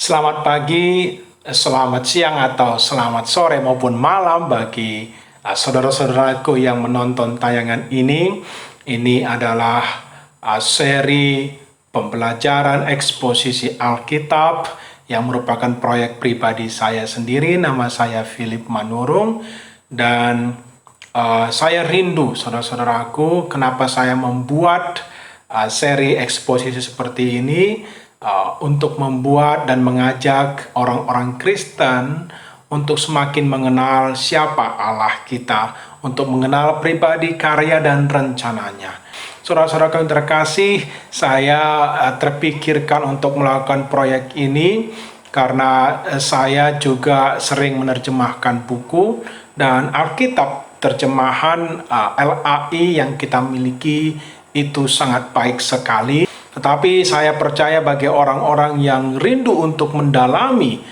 Selamat pagi, selamat siang, atau selamat sore maupun malam bagi saudara-saudaraku yang menonton tayangan ini. Ini adalah seri pembelajaran eksposisi Alkitab yang merupakan proyek pribadi saya sendiri. Nama saya Philip Manurung dan saya rindu, saudara-saudaraku, kenapa saya membuat seri eksposisi seperti ini. Untuk membuat dan mengajak orang-orang Kristen untuk semakin mengenal siapa Allah kita, untuk mengenal pribadi, karya, dan rencananya. Saudara-saudara yang terkasih, saya terpikirkan untuk melakukan proyek ini karena saya juga sering menerjemahkan buku dan Alkitab terjemahan LAI yang kita miliki itu sangat baik sekali. Tetapi saya percaya bagi orang-orang yang rindu untuk mendalami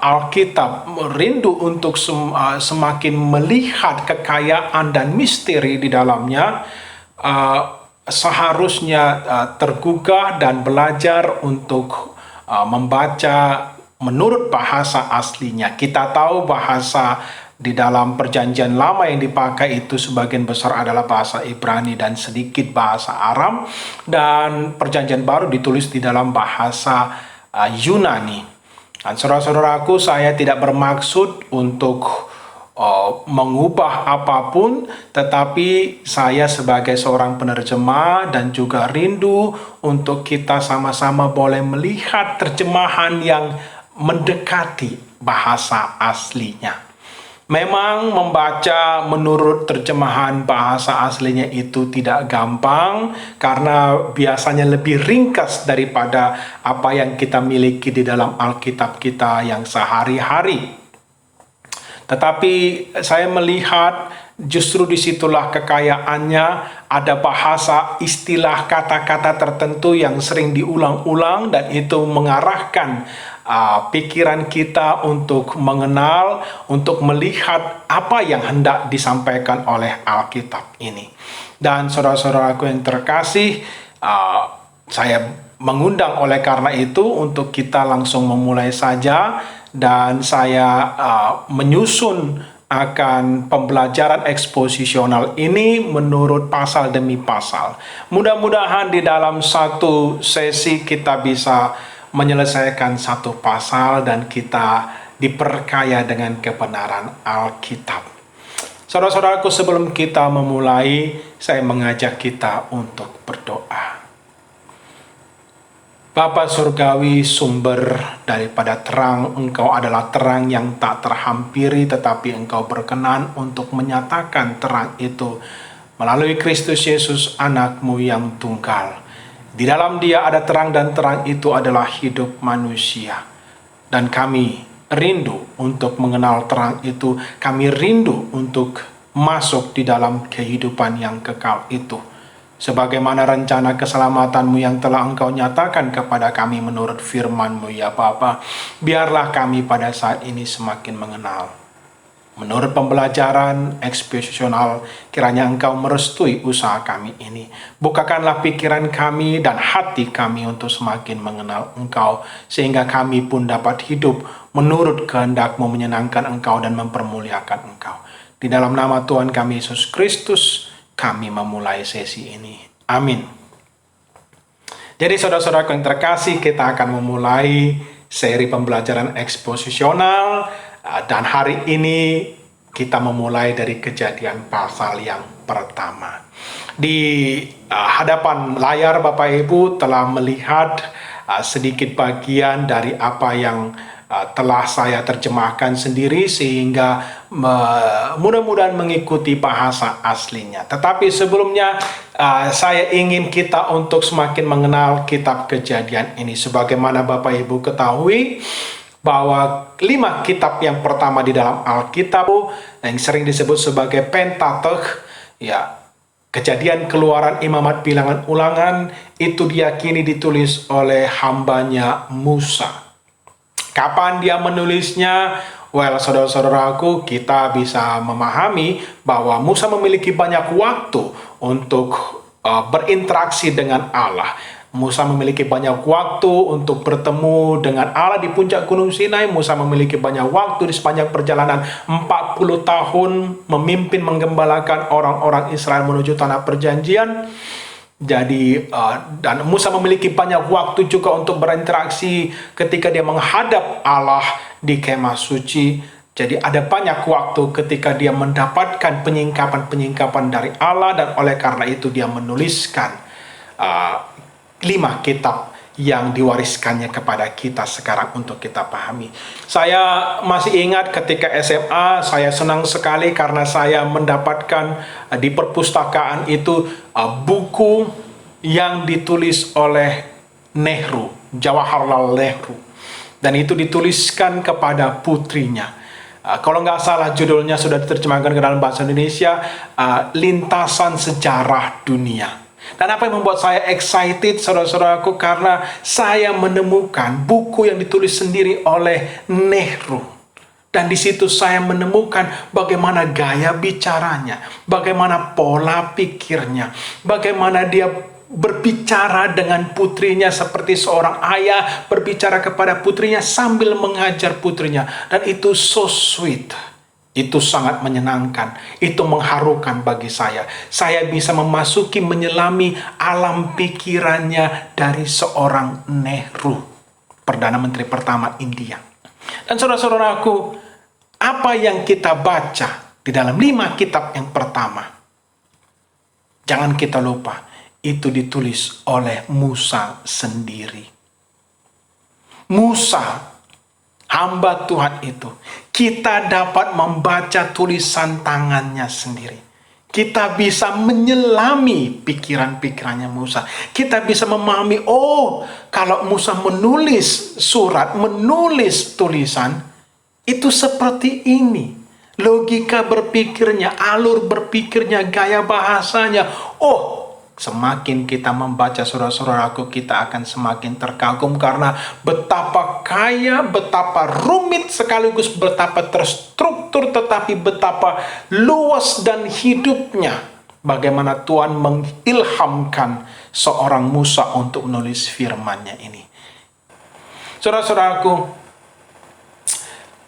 Alkitab, rindu untuk semakin melihat kekayaan dan misteri di dalamnya, seharusnya tergugah dan belajar untuk membaca menurut bahasa aslinya. Kita tahu bahasa di dalam perjanjian lama yang dipakai itu sebagian besar adalah bahasa Ibrani dan sedikit bahasa Aram, dan perjanjian baru ditulis di dalam bahasa Yunani. Dan saudara-saudaraku, saya tidak bermaksud untuk mengubah apapun, tetapi saya sebagai seorang penerjemah dan juga rindu untuk kita sama-sama boleh melihat terjemahan yang mendekati bahasa aslinya. Memang membaca menurut terjemahan bahasa aslinya itu tidak gampang karena biasanya lebih ringkas daripada apa yang kita miliki di dalam Alkitab kita yang sehari-hari. Tetapi saya melihat justru disitulah kekayaannya, ada bahasa, istilah, kata-kata tertentu yang sering diulang-ulang dan itu mengarahkan pikiran kita untuk mengenal, untuk melihat apa yang hendak disampaikan oleh Alkitab ini. Dan saudara-saudaraku yang terkasih, saya mengundang oleh karena itu untuk kita langsung memulai saja, dan saya menyusun akan pembelajaran eksposisional ini menurut pasal demi pasal. Mudah-mudahan di dalam satu sesi kita bisa menyelesaikan satu pasal dan kita diperkaya dengan kebenaran Alkitab. Saudara-saudaraku, sebelum kita memulai, saya mengajak kita untuk berdoa. Bapa Surgawi, sumber daripada terang, Engkau adalah terang yang tak terhampiri, tetapi Engkau berkenan untuk menyatakan terang itu melalui Kristus Yesus, anak-Mu yang tunggal. Di dalam Dia ada terang, dan terang itu adalah hidup manusia. Dan kami rindu untuk mengenal terang itu. Kami rindu untuk masuk di dalam kehidupan yang kekal itu. Sebagaimana rencana keselamatan-Mu yang telah Engkau nyatakan kepada kami menurut firman-Mu, ya Bapa, biarlah kami pada saat ini semakin mengenal. Menurut pembelajaran eksposisional, kiranya Engkau merestui usaha kami ini. Bukakanlah pikiran kami dan hati kami untuk semakin mengenal Engkau, sehingga kami pun dapat hidup menurut kehendak-Mu, menyenangkan Engkau dan mempermuliakan Engkau. Di dalam nama Tuhan kami Yesus Kristus, kami memulai sesi ini. Amin. Jadi saudara-saudara yang terkasih, kita akan memulai seri pembelajaran eksposisional. Dan hari ini kita memulai dari Kejadian pasal yang pertama. Di hadapan layar Bapak Ibu telah melihat sedikit bagian dari apa yang telah saya terjemahkan sendiri, sehingga mudah-mudahan mengikuti bahasa aslinya. Tetapi sebelumnya saya ingin kita untuk semakin mengenal kitab Kejadian ini. Sebagaimana Bapak Ibu ketahui, bahwa 5 kitab yang pertama di dalam Alkitab yang sering disebut sebagai Pentateuch, ya, Kejadian, Keluaran, Imamat, Bilangan, Ulangan, itu diyakini ditulis oleh hambanya Musa. Kapan dia menulisnya? Well, saudara-saudaraku, kita bisa memahami bahwa Musa memiliki banyak waktu untuk berinteraksi dengan Allah. Musa memiliki banyak waktu untuk bertemu dengan Allah di puncak Gunung Sinai. Musa memiliki banyak waktu di sepanjang perjalanan 40 tahun memimpin menggembalakan orang-orang Israel menuju tanah perjanjian. Jadi dan Musa memiliki banyak waktu juga untuk berinteraksi ketika dia menghadap Allah di kemah suci. Jadi ada banyak waktu ketika dia mendapatkan penyingkapan-penyingkapan dari Allah, dan oleh karena itu dia menuliskan 5 kitab yang diwariskannya kepada kita sekarang untuk kita pahami. Saya masih ingat ketika SMA, saya senang sekali karena saya mendapatkan di perpustakaan itu buku yang ditulis oleh Nehru, Jawaharlal Nehru. Dan itu dituliskan kepada putrinya. Kalau nggak salah judulnya sudah diterjemahkan ke dalam bahasa Indonesia, Lintasan Sejarah Dunia. Dan apa yang membuat saya excited, saudara-saudaraku, karena saya menemukan buku yang ditulis sendiri oleh Nehru. Dan di situ saya menemukan bagaimana gaya bicaranya, bagaimana pola pikirnya, bagaimana dia berbicara dengan putrinya seperti seorang ayah berbicara kepada putrinya sambil mengajar putrinya. Dan itu so sweet. Itu sangat menyenangkan, itu mengharukan bagi saya. Saya bisa memasuki, menyelami alam pikirannya dari seorang Nehru, Perdana Menteri pertama India. Dan saudara-saudaraku, apa yang kita baca di dalam 5 kitab yang pertama, jangan kita lupa, itu ditulis oleh Musa sendiri. Musa, hamba Tuhan itu, kita dapat membaca tulisan tangannya sendiri. Kita bisa menyelami pikiran-pikirannya Musa. Kita bisa memahami, oh, kalau Musa menulis surat, menulis tulisan, itu seperti ini. Logika berpikirnya, alur berpikirnya, gaya bahasanya. Oh, semakin kita membaca, saudara-saudaraku, kita akan semakin terkagum karena betapa kaya, betapa rumit sekaligus betapa terstruktur, tetapi betapa luas dan hidupnya. Bagaimana Tuhan mengilhamkan seorang Musa untuk menulis firman-Nya ini. Saudara-saudaraku,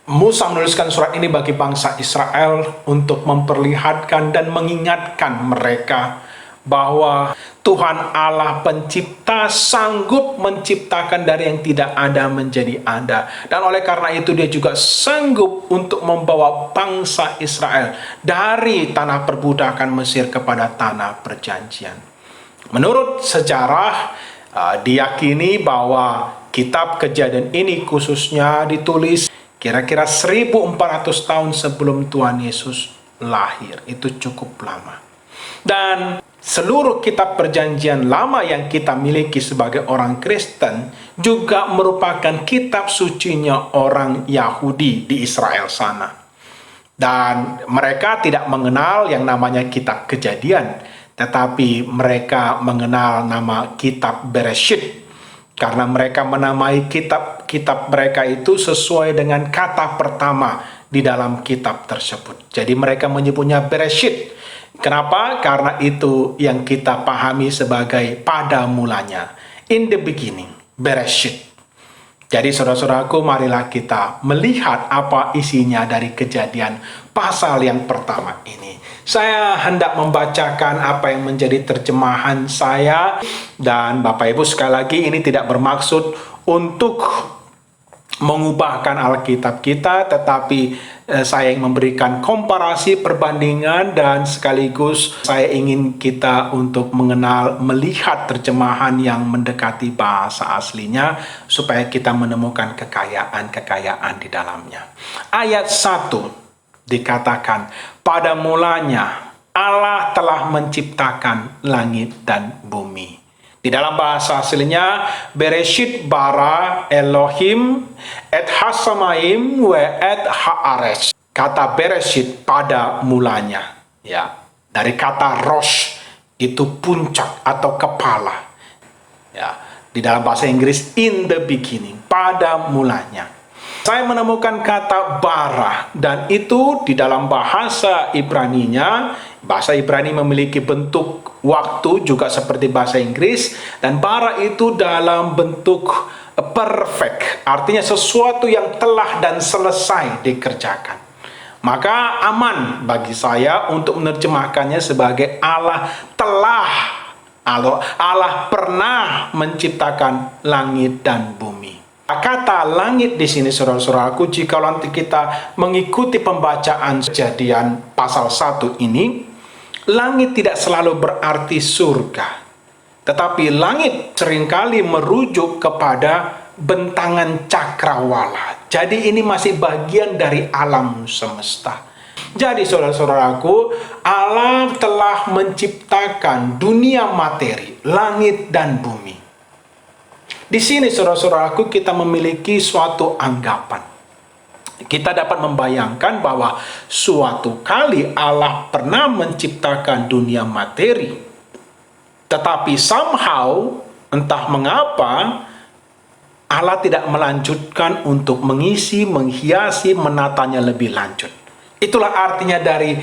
Musa menuliskan surat ini bagi bangsa Israel untuk memperlihatkan dan mengingatkan mereka bahwa Tuhan Allah pencipta sanggup menciptakan dari yang tidak ada menjadi ada. Dan oleh karena itu dia juga sanggup untuk membawa bangsa Israel dari tanah perbudakan Mesir kepada tanah perjanjian. Menurut sejarah, diyakini bahwa kitab Kejadian ini khususnya ditulis kira-kira 1400 tahun sebelum Tuhan Yesus lahir. Itu cukup lama. Dan seluruh kitab perjanjian lama yang kita miliki sebagai orang Kristen juga merupakan kitab sucinya orang Yahudi di Israel sana. Dan mereka tidak mengenal yang namanya kitab Kejadian, tetapi mereka mengenal nama kitab Bereshit. Karena mereka menamai kitab-kitab mereka itu sesuai dengan kata pertama di dalam kitab tersebut. Jadi mereka menyebutnya Bereshit. Kenapa? Karena itu yang kita pahami sebagai pada mulanya. In the beginning, Bereshit. Jadi saudara-saudaraku, marilah kita melihat apa isinya dari Kejadian pasal yang pertama ini. Saya hendak membacakan apa yang menjadi terjemahan saya. Dan Bapak Ibu, sekali lagi ini tidak bermaksud untuk mengubahkan Alkitab kita, tetapi saya ingin memberikan komparasi, perbandingan, dan sekaligus saya ingin kita untuk mengenal, melihat terjemahan yang mendekati bahasa aslinya, supaya kita menemukan kekayaan-kekayaan di dalamnya. Ayat 1 dikatakan, pada mulanya Allah telah menciptakan langit dan bumi. Di dalam bahasa aslinya, Bereshit bara Elohim et hasamaim we et haaretz. Kata Bereshit pada mulanya, ya, dari kata rosh itu puncak atau kepala. Ya, di dalam bahasa Inggris in the beginning, pada mulanya. Saya menemukan kata bara, dan itu di dalam bahasa Ibraninya. Bahasa Ibrani memiliki bentuk waktu juga seperti bahasa Inggris, dan bara itu dalam bentuk perfect, artinya sesuatu yang telah dan selesai dikerjakan. Maka aman bagi saya untuk menerjemahkannya sebagai Allah telah, Allah pernah menciptakan langit dan bumi. Kata langit di sini, saudara-saudaraku, jika nanti kita mengikuti pembacaan Kejadian pasal 1 ini, langit tidak selalu berarti surga. Tetapi langit seringkali merujuk kepada bentangan cakrawala. Jadi ini masih bagian dari alam semesta. Jadi saudara-saudaraku, Allah telah menciptakan dunia materi, langit dan bumi. Di sini saudara-saudaraku, kita memiliki suatu anggapan. Kita dapat membayangkan bahwa suatu kali Allah pernah menciptakan dunia materi. Tetapi somehow, entah mengapa, Allah tidak melanjutkan untuk mengisi, menghiasi, menatanya lebih lanjut. Itulah artinya dari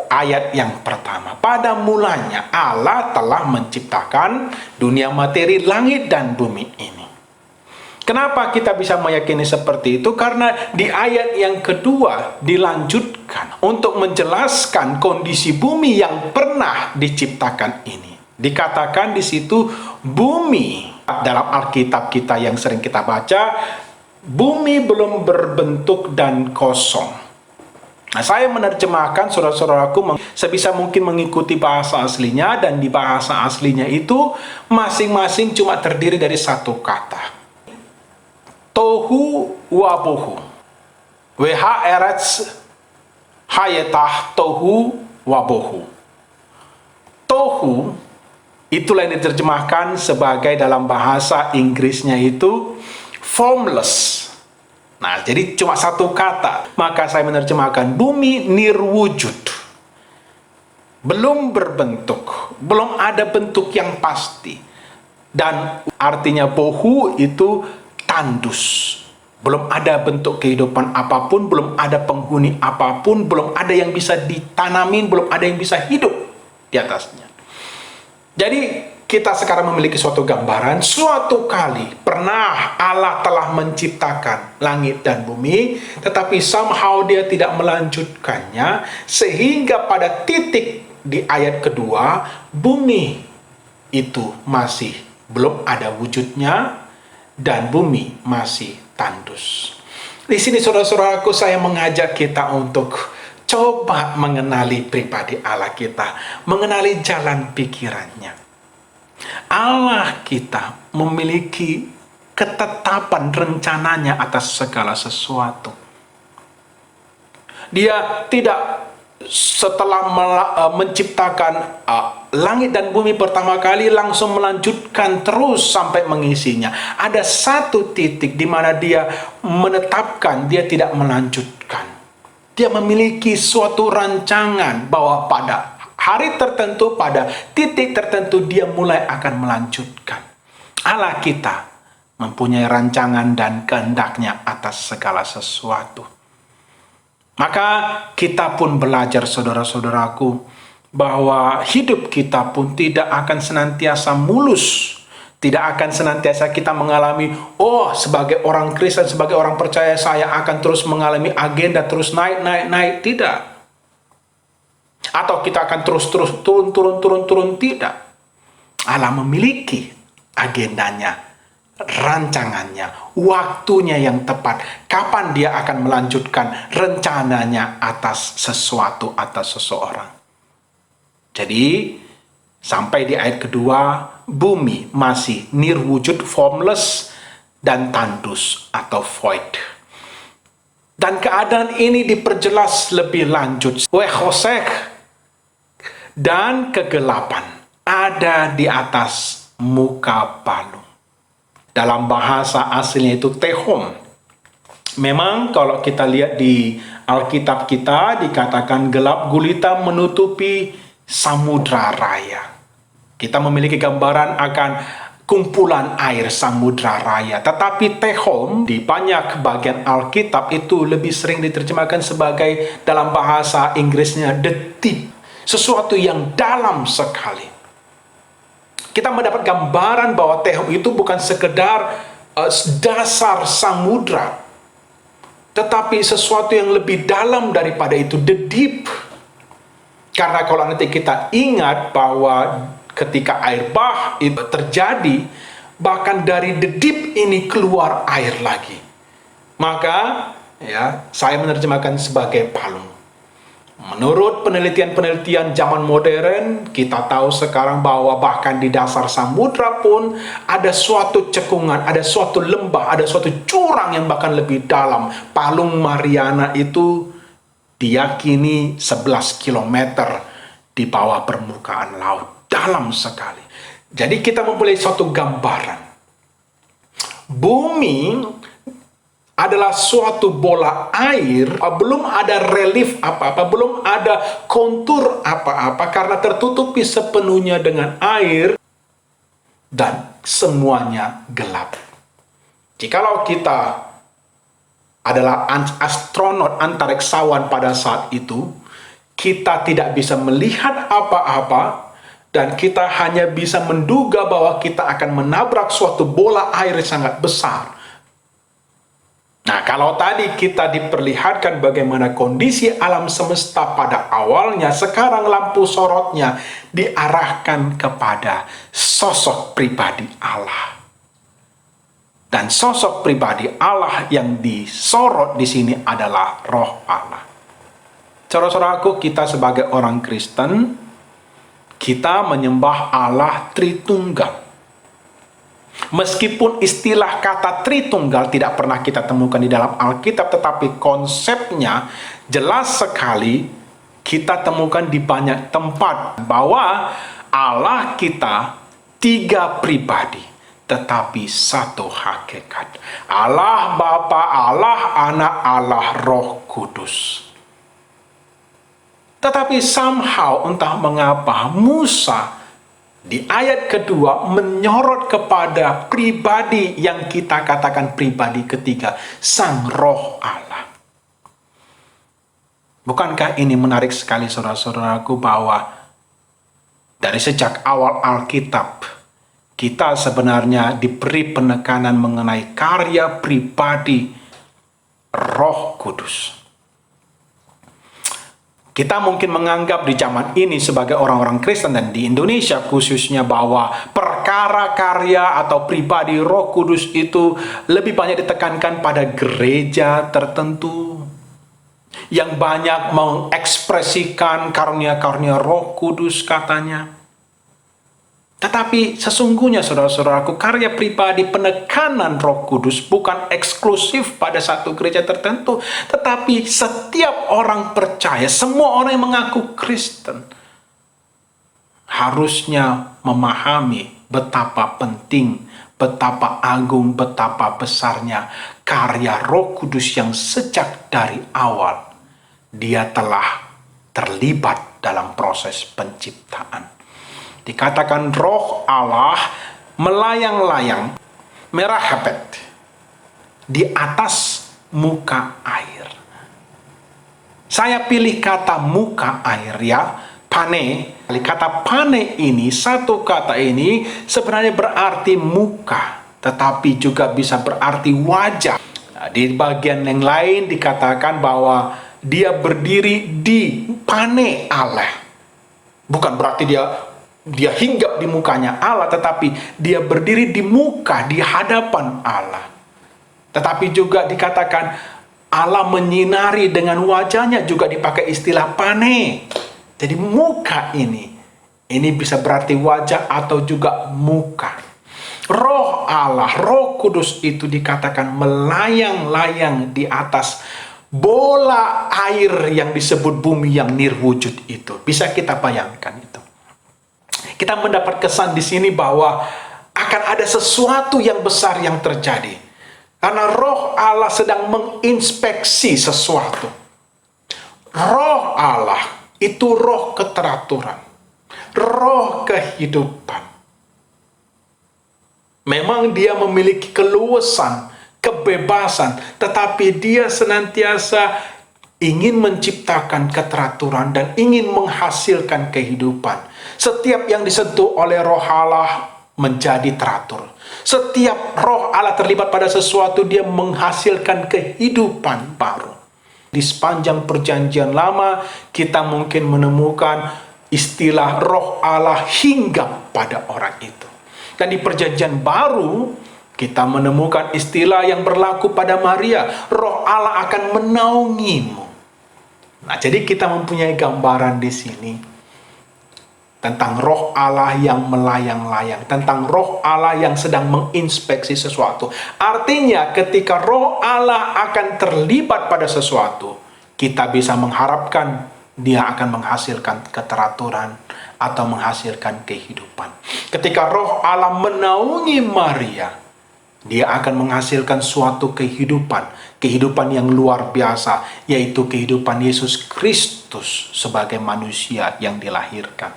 ayat yang pertama. Pada mulanya Allah telah menciptakan dunia materi, langit dan bumi ini. Kenapa kita bisa meyakini seperti itu? Karena di ayat yang kedua dilanjutkan untuk menjelaskan kondisi bumi yang pernah diciptakan ini. Dikatakan di situ bumi, dalam Alkitab kita yang sering kita baca, bumi belum berbentuk dan kosong. Nah, saya menerjemahkan, saudara-saudaraku, sebisa mungkin mengikuti bahasa aslinya, dan di bahasa aslinya itu masing-masing cuma terdiri dari satu kata. Tohu wabohu. WH eretz hayetah tohu wabohu. Tohu, itulah yang diterjemahkan sebagai dalam bahasa Inggrisnya itu formless. Nah, jadi cuma satu kata. Maka saya menerjemahkan bumi nirwujud. Belum berbentuk, belum ada bentuk yang pasti. Dan artinya bohu itu tandus. Belum ada bentuk kehidupan apapun, belum ada penghuni apapun, belum ada yang bisa ditanamin, belum ada yang bisa hidup di atasnya. Jadi kita sekarang memiliki suatu gambaran, suatu kali pernah Allah telah menciptakan langit dan bumi, tetapi somehow dia tidak melanjutkannya, sehingga pada titik di ayat kedua, bumi itu masih belum ada wujudnya, dan bumi masih tandus. Di sini saudara-saudaraku, saya mengajak kita untuk coba mengenali pribadi Allah kita, mengenali jalan pikirannya. Allah kita memiliki ketetapan rencananya atas segala sesuatu. Dia tidak setelah menciptakan langit dan bumi pertama kali langsung melanjutkan terus sampai mengisinya. Ada satu titik di mana dia menetapkan, dia tidak melanjutkan. Dia memiliki suatu rancangan bahwa pada hari tertentu, pada titik tertentu dia mulai akan melanjutkan. Allah kita mempunyai rancangan dan kehendaknya atas segala sesuatu. Maka kita pun belajar, saudara-saudaraku, bahwa hidup kita pun tidak akan senantiasa mulus. Tidak akan senantiasa kita mengalami, oh sebagai orang Kristen, sebagai orang percaya saya akan terus mengalami agenda terus naik. Tidak. Atau kita akan terus turun, tidak. Allah memiliki agendanya, rancangannya, waktunya yang tepat, kapan dia akan melanjutkan rencananya atas sesuatu, atas seseorang. Jadi sampai di ayat kedua, bumi masih nirwujud, formless, dan tandus atau void. Dan keadaan ini diperjelas lebih lanjut. Wehosek, dan kegelapan ada di atas muka balung. Dalam bahasa aslinya itu tehom. Memang kalau kita lihat di Alkitab kita dikatakan gelap gulita menutupi samudra raya. Kita memiliki gambaran akan kumpulan air Samudra Raya. Tetapi Tehom di banyak bagian Alkitab itu lebih sering diterjemahkan sebagai, dalam bahasa Inggrisnya, the deep. Sesuatu yang dalam sekali. Kita mendapat gambaran bahwa Tehom itu bukan sekedar dasar samudra, tetapi sesuatu yang lebih dalam daripada itu, the deep. Karena kalau nanti kita ingat bahwa ketika air bah itu terjadi, bahkan dari the deep ini keluar air lagi. Maka ya, saya menerjemahkan sebagai palung. Menurut penelitian-penelitian zaman modern, kita tahu sekarang bahwa bahkan di dasar samudra pun ada suatu cekungan, ada suatu lembah, ada suatu jurang yang bahkan lebih dalam. Palung Mariana itu diyakini 11 kilometer di bawah permukaan laut. Dalam sekali. Jadi kita mempunyai suatu gambaran. Bumi adalah suatu bola air, belum ada relief apa-apa, belum ada kontur apa-apa, karena tertutupi sepenuhnya dengan air, dan semuanya gelap. Jikalau kita adalah astronot antariksawan pada saat itu, kita tidak bisa melihat apa-apa, dan kita hanya bisa menduga bahwa kita akan menabrak suatu bola air yang sangat besar. Nah, kalau tadi kita diperlihatkan bagaimana kondisi alam semesta pada awalnya, sekarang lampu sorotnya diarahkan kepada sosok pribadi Allah. Dan sosok pribadi Allah yang disorot di sini adalah Roh Allah. Saudara-saudaraku, kita sebagai orang Kristen, kita menyembah Allah Tritunggal. Meskipun istilah kata Tritunggal tidak pernah kita temukan di dalam Alkitab, tetapi konsepnya jelas sekali kita temukan di banyak tempat, bahwa Allah kita 3 pribadi, tetapi satu hakikat. Allah Bapa, Allah Anak, Allah Roh Kudus. Tetapi somehow, entah mengapa, Musa di ayat kedua menyorot kepada pribadi yang kita katakan pribadi ketiga, Sang Roh Allah. Bukankah ini menarik sekali, saudara-saudaraku, bahwa dari sejak awal Alkitab, kita sebenarnya diberi penekanan mengenai karya pribadi Roh Kudus. Kita mungkin menganggap di zaman ini sebagai orang-orang Kristen dan di Indonesia khususnya, bahwa perkara karya atau pribadi Roh Kudus itu lebih banyak ditekankan pada gereja tertentu yang banyak mengekspresikan karunia-karunia Roh Kudus katanya. Tetapi sesungguhnya, saudara-saudaraku, karya pribadi penekanan Roh Kudus bukan eksklusif pada satu gereja tertentu, tetapi setiap orang percaya, semua orang yang mengaku Kristen, harusnya memahami betapa penting, betapa agung, betapa besarnya karya Roh Kudus yang sejak dari awal Dia telah terlibat dalam proses penciptaan. Dikatakan Roh Allah melayang-layang, merahabet di atas muka air. Saya pilih kata muka air ya, pane. Kata pane ini, satu kata ini sebenarnya berarti muka, tetapi juga bisa berarti wajah. Nah, di bagian yang lain dikatakan bahwa dia berdiri di pane Allah. Bukan berarti dia hinggap di mukanya Allah, tetapi dia berdiri di muka, di hadapan Allah. Tetapi juga dikatakan Allah menyinari dengan wajahnya, juga dipakai istilah pane. Jadi muka ini bisa berarti wajah atau juga muka. Roh Allah, Roh Kudus itu dikatakan melayang-layang di atas bola air yang disebut bumi yang nirwujud itu. Bisa kita bayangkan itu. Kita mendapat kesan di sini bahwa akan ada sesuatu yang besar yang terjadi. Karena Roh Allah sedang menginspeksi sesuatu. Roh Allah itu roh keteraturan, roh kehidupan. Memang dia memiliki keluasan, kebebasan, tetapi dia senantiasa ingin menciptakan keteraturan dan ingin menghasilkan kehidupan. Setiap yang disentuh oleh Roh Allah menjadi teratur. Setiap Roh Allah terlibat pada sesuatu, dia menghasilkan kehidupan baru. Di sepanjang perjanjian lama, kita mungkin menemukan istilah Roh Allah hinggap pada orang itu. Dan di perjanjian baru, kita menemukan istilah yang berlaku pada Maria. Roh Allah akan menaungimu. Nah, jadi kita mempunyai gambaran di sini tentang Roh Allah yang melayang-layang, tentang Roh Allah yang sedang menginspeksi sesuatu. Artinya, ketika Roh Allah akan terlibat pada sesuatu, kita bisa mengharapkan dia akan menghasilkan keteraturan atau menghasilkan kehidupan. Ketika Roh Allah menaungi Maria, dia akan menghasilkan suatu kehidupan yang luar biasa, yaitu kehidupan Yesus Kristus sebagai manusia yang dilahirkan.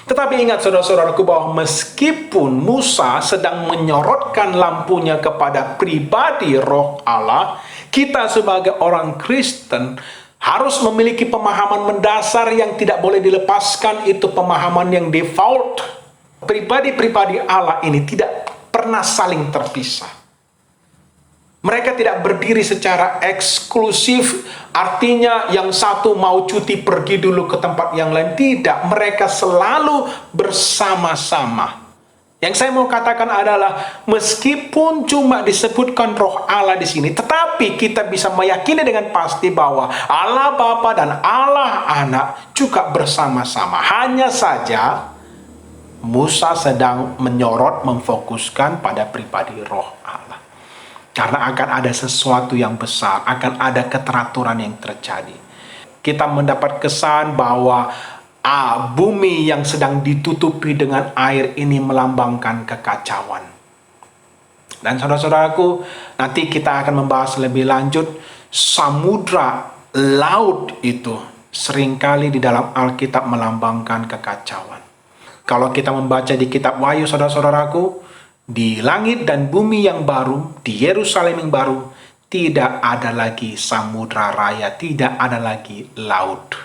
Tetapi ingat saudara-saudaraku bahwa meskipun Musa sedang menyorotkan lampunya kepada pribadi Roh Allah, kita sebagai orang Kristen harus memiliki pemahaman mendasar yang tidak boleh dilepaskan, itu pemahaman yang default. Pribadi-pribadi Allah ini tidak pernah saling terpisah. Mereka tidak berdiri secara eksklusif, artinya yang satu mau cuti pergi dulu ke tempat yang lain. Tidak, mereka selalu bersama-sama. Yang saya mau katakan adalah, meskipun cuma disebutkan Roh Allah di sini, tetapi kita bisa meyakini dengan pasti bahwa Allah Bapa dan Allah Anak juga bersama-sama. Hanya saja Musa sedang menyorot, memfokuskan pada pribadi Roh Allah. Karena akan ada sesuatu yang besar, akan ada keteraturan yang terjadi. Kita mendapat kesan bahwa bumi yang sedang ditutupi dengan air ini melambangkan kekacauan. Dan saudara-saudaraku, nanti kita akan membahas lebih lanjut, samudra, laut itu seringkali di dalam Alkitab melambangkan kekacauan. Kalau kita membaca di kitab Wahyu, saudara-saudaraku, di langit dan bumi yang baru, di Yerusalem yang baru, tidak ada lagi samudra raya, tidak ada lagi laut.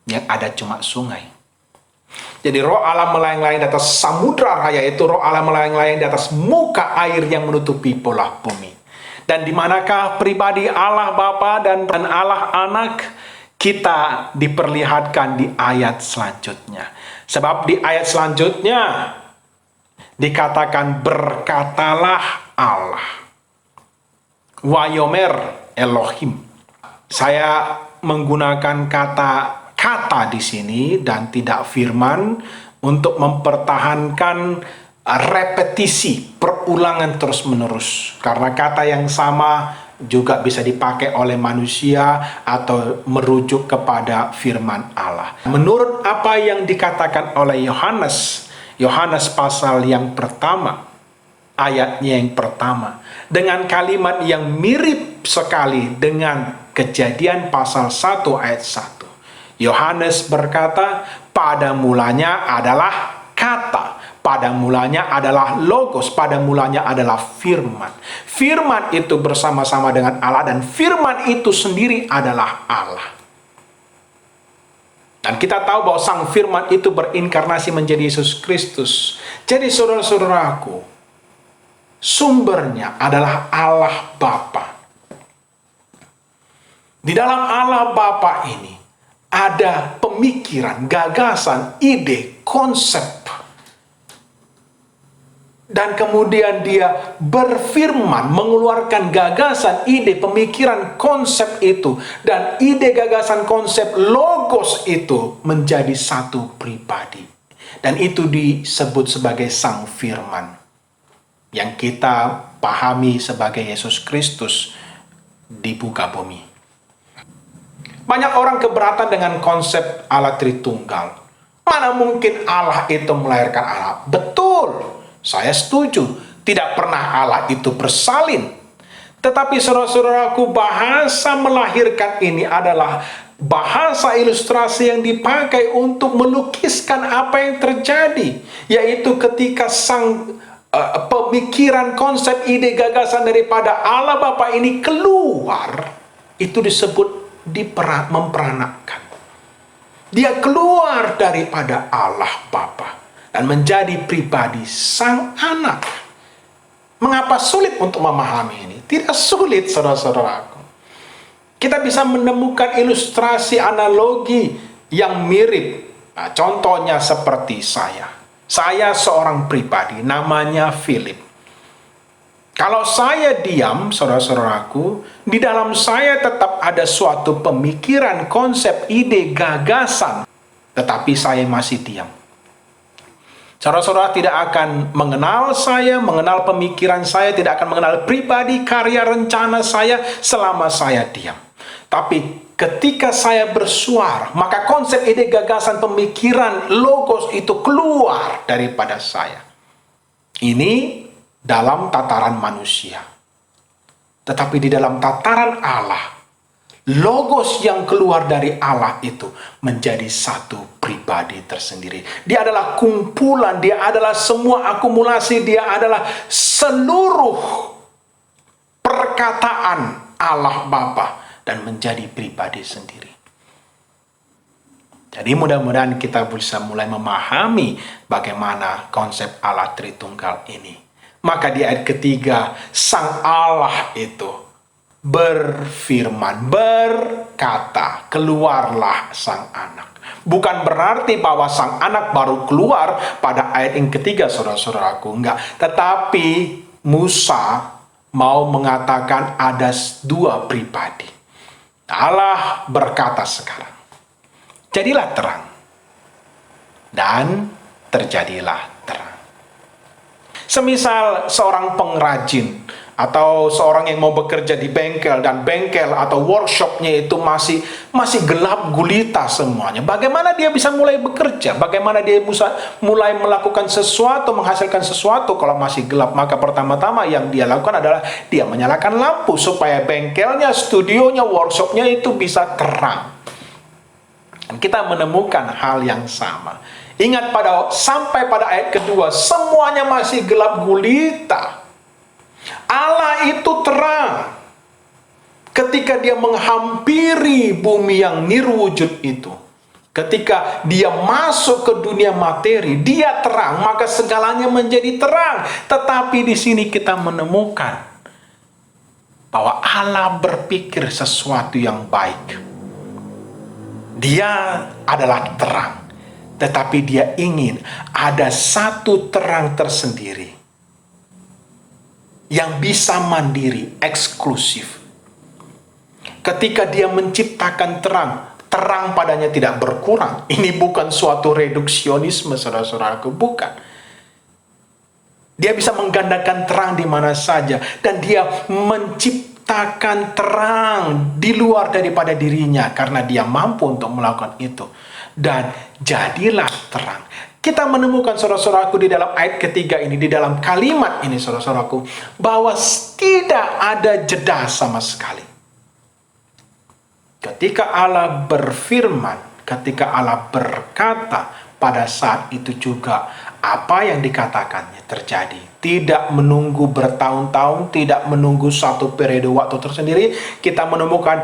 Yang ada cuma sungai. Jadi Roh Allah melayang-layang di atas samudra raya itu, Roh Allah melayang-layang di atas muka air yang menutupi pola bumi. Dan di manakah pribadi Allah Bapa dan Allah Anak, kita diperlihatkan di ayat selanjutnya. Sebab di ayat selanjutnya dikatakan, berkatalah Allah, Wayomer Elohim. Saya menggunakan kata di sini dan tidak firman untuk mempertahankan repetisi, perulangan terus-menerus. Karena kata yang sama juga bisa dipakai oleh manusia atau merujuk kepada firman Allah. Menurut apa yang dikatakan oleh Yohanes pasal yang pertama, ayatnya yang pertama, dengan kalimat yang mirip sekali dengan Kejadian pasal 1 ayat 1. Yohanes berkata, pada mulanya adalah kata, pada mulanya adalah logos, pada mulanya adalah firman. Firman itu bersama-sama dengan Allah, dan firman itu sendiri adalah Allah. Dan kita tahu bahwa sang firman itu berinkarnasi menjadi Yesus Kristus. Jadi saudara-saudaraku, sumbernya adalah Allah Bapa. Di dalam Allah Bapa ini ada pemikiran, gagasan, ide, konsep. Dan kemudian dia berfirman, mengeluarkan gagasan, ide, pemikiran, konsep itu. Dan ide, gagasan, konsep, logos itu menjadi satu pribadi. Dan itu disebut sebagai sang firman. Yang kita pahami sebagai Yesus Kristus di muka bumi. Banyak orang keberatan dengan konsep Allah Tritunggal. Mana mungkin Allah itu melahirkan Allah? Betul, saya setuju. Tidak pernah Allah itu bersalin. Tetapi saudara-saudaraku, bahasa melahirkan ini adalah bahasa ilustrasi yang dipakai untuk melukiskan apa yang terjadi. Yaitu ketika sang pemikiran, konsep, ide, gagasan daripada Allah Bapa ini keluar, itu disebut memperanakkan. Dia keluar daripada Allah Bapa dan menjadi pribadi sang anak. Mengapa sulit untuk memahami ini? Tidak sulit, saudara-saudaraku. Kita bisa menemukan ilustrasi analogi yang mirip. Nah, contohnya seperti saya. Saya seorang pribadi, namanya Philip. Kalau saya diam, saudara-saudaraku, di dalam saya tetap ada suatu pemikiran, konsep, ide, gagasan, tetapi saya masih diam. Saudara-saudara tidak akan mengenal saya, mengenal pemikiran saya, tidak akan mengenal pribadi, karya, rencana saya selama saya diam. Tapi ketika saya bersuara, maka konsep, ide, gagasan, pemikiran, logos itu keluar daripada saya. Ini dalam tataran manusia. Tetapi di dalam tataran Allah, logos yang keluar dari Allah itu menjadi satu pribadi tersendiri. Dia adalah kumpulan, dia adalah semua akumulasi, dia adalah seluruh perkataan Allah Bapa dan menjadi pribadi sendiri. Jadi mudah-mudahan kita bisa mulai memahami bagaimana konsep Allah Tritunggal ini. Maka di ayat ketiga, Sang Allah itu berfirman, berkata, keluarlah sang anak. Bukan berarti bahwa sang anak baru keluar pada ayat yang ketiga, saudara-saudaraku. Enggak. Tetapi Musa mau mengatakan ada dua pribadi. Allah berkata sekarang, jadilah terang. Dan terjadilah terang. Semisal seorang pengrajin atau seorang yang mau bekerja di bengkel, dan bengkel atau workshopnya itu masih gelap gulita semuanya. Bagaimana dia bisa mulai bekerja? Bagaimana dia bisa mulai melakukan sesuatu, menghasilkan sesuatu kalau masih gelap? Maka pertama-tama yang dia lakukan adalah dia menyalakan lampu supaya bengkelnya, studionya, workshopnya itu bisa terang. Dan kita menemukan hal yang sama. Ingat sampai pada ayat kedua, semuanya masih gelap gulita. Allah itu terang ketika dia menghampiri bumi yang nirwujud itu. Ketika dia masuk ke dunia materi, dia terang, maka segalanya menjadi terang. Tetapi di sini kita menemukan bahwa Allah berpikir sesuatu yang baik. Dia adalah terang, tetapi dia ingin ada satu terang tersendiri yang bisa mandiri, eksklusif. Ketika dia menciptakan terang, terang padanya tidak berkurang. Ini bukan suatu reduksionisme, saudara-saudaraku, bukan. Dia bisa menggandakan terang di mana saja, dan dia menciptakan terang di luar daripada dirinya karena dia mampu untuk melakukan itu. Dan jadilah terang. Kita menemukan, saudara-saudaraku, di dalam ayat ketiga ini, di dalam kalimat ini, saudara-saudaraku, bahwa tidak ada jeda sama sekali. Ketika Allah berfirman, ketika Allah berkata, pada saat itu juga apa yang dikatakannya terjadi. Tidak menunggu bertahun-tahun, tidak menunggu satu periode waktu tersendiri. Kita menemukan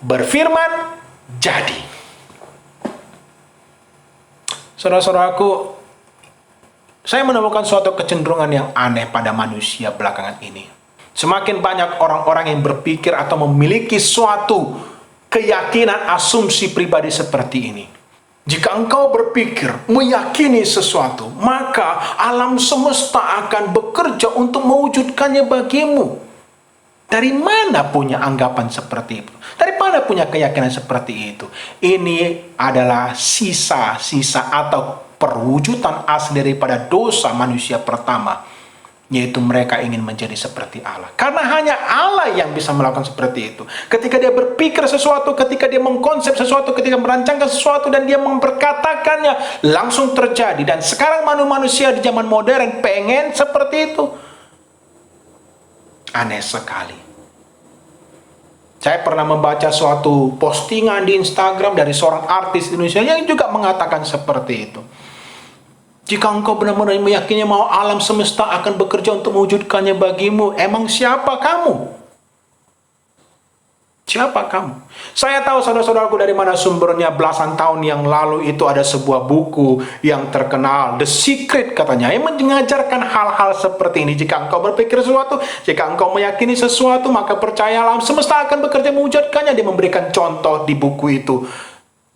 berfirman, jadi. Saudara-saudaraku, saya menemukan suatu kecenderungan yang aneh pada manusia belakangan ini. Semakin banyak orang-orang yang berpikir atau memiliki suatu keyakinan, asumsi pribadi seperti ini. Jika engkau berpikir, meyakini sesuatu, maka alam semesta akan bekerja untuk mewujudkannya bagimu. Dari mana punya anggapan seperti itu? Dari mana punya keyakinan seperti itu? Ini adalah sisa-sisa atau perwujudan asli daripada dosa manusia pertama, yaitu mereka ingin menjadi seperti Allah. Karena hanya Allah yang bisa melakukan seperti itu. Ketika dia berpikir sesuatu, ketika dia mengkonsep sesuatu, ketika merancangkan sesuatu, dan dia memperkatakannya, langsung terjadi. Dan sekarang manusia di zaman modern pengen seperti itu. Aneh sekali. Saya pernah membaca suatu postingan di Instagram dari seorang artis Indonesia yang juga mengatakan seperti itu. Jika engkau benar-benar meyakini bahwa alam semesta akan bekerja untuk mewujudkannya bagimu, emang siapa kamu? Siapa kamu? Saya tahu saudara-saudaraku dari mana sumbernya. Belasan tahun yang lalu itu ada sebuah buku yang terkenal, The Secret katanya, yang mengajarkan hal-hal seperti ini. Jika engkau berpikir sesuatu, jika engkau meyakini sesuatu, maka percayalah semesta akan bekerja mewujudkannya. Dia memberikan contoh di buku itu.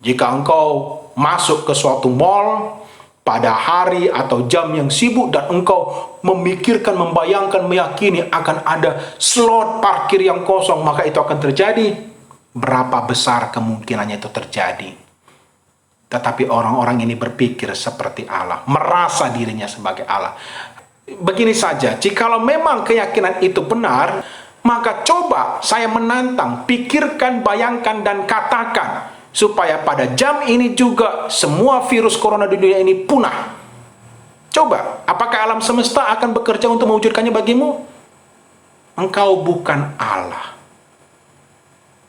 Jika engkau masuk ke suatu mall pada hari atau jam yang sibuk dan engkau memikirkan, membayangkan, meyakini akan ada slot parkir yang kosong, maka itu akan terjadi. Berapa besar kemungkinannya itu terjadi? Tetapi orang-orang ini berpikir seperti Allah, merasa dirinya sebagai Allah. Begini saja, jikalau memang keyakinan itu benar, maka coba saya menantang, pikirkan, bayangkan, dan katakan supaya pada jam ini juga semua virus corona di dunia ini punah. Coba, apakah alam semesta akan bekerja untuk mewujudkannya bagimu? Engkau bukan Allah.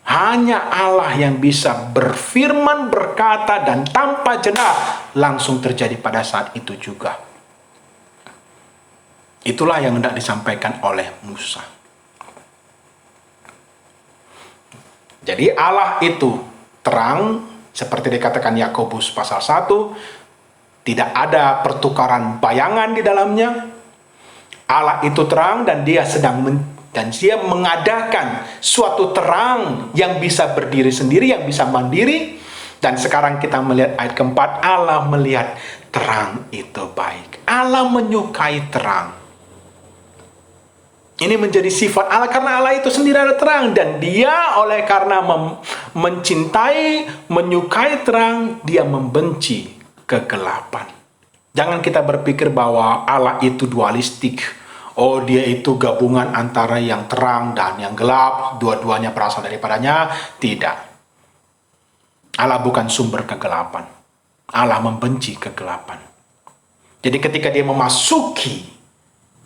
Hanya Allah yang bisa berfirman, berkata, dan tanpa jeda langsung terjadi pada saat itu juga. Itulah yang hendak disampaikan oleh Musa. Jadi Allah itu terang, seperti dikatakan Yakobus pasal 1, tidak ada pertukaran bayangan di dalamnya. Allah itu terang dan dia dia mengadakan suatu terang yang bisa berdiri sendiri, yang bisa mandiri. Dan sekarang kita melihat ayat keempat, Allah melihat terang itu baik. Allah menyukai terang. Ini menjadi sifat Allah karena Allah itu sendiri adalah terang, dan dia oleh karena mencintai, menyukai terang, dia membenci kegelapan. Jangan kita berpikir bahwa Allah itu dualistik. Oh, dia itu gabungan antara yang terang dan yang gelap, dua-duanya berasal daripadanya. Tidak. Allah bukan sumber kegelapan. Allah membenci kegelapan. Jadi ketika dia memasuki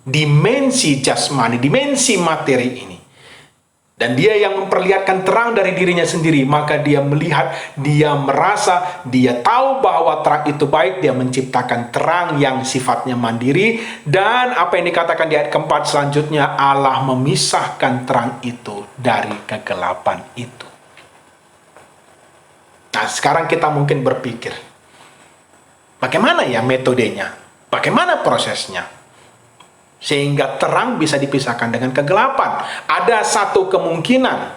dimensi jasmani, dimensi materi ini, dan dia yang memperlihatkan terang dari dirinya sendiri, maka dia melihat, dia merasa, dia tahu bahwa terang itu baik. Dia menciptakan terang yang sifatnya mandiri, dan apa yang dikatakan di ayat keempat selanjutnya, Allah memisahkan terang itu dari kegelapan itu. Nah, sekarang kita mungkin berpikir, bagaimana ya metodenya? Bagaimana prosesnya? Sehingga terang bisa dipisahkan dengan kegelapan. Ada satu kemungkinan,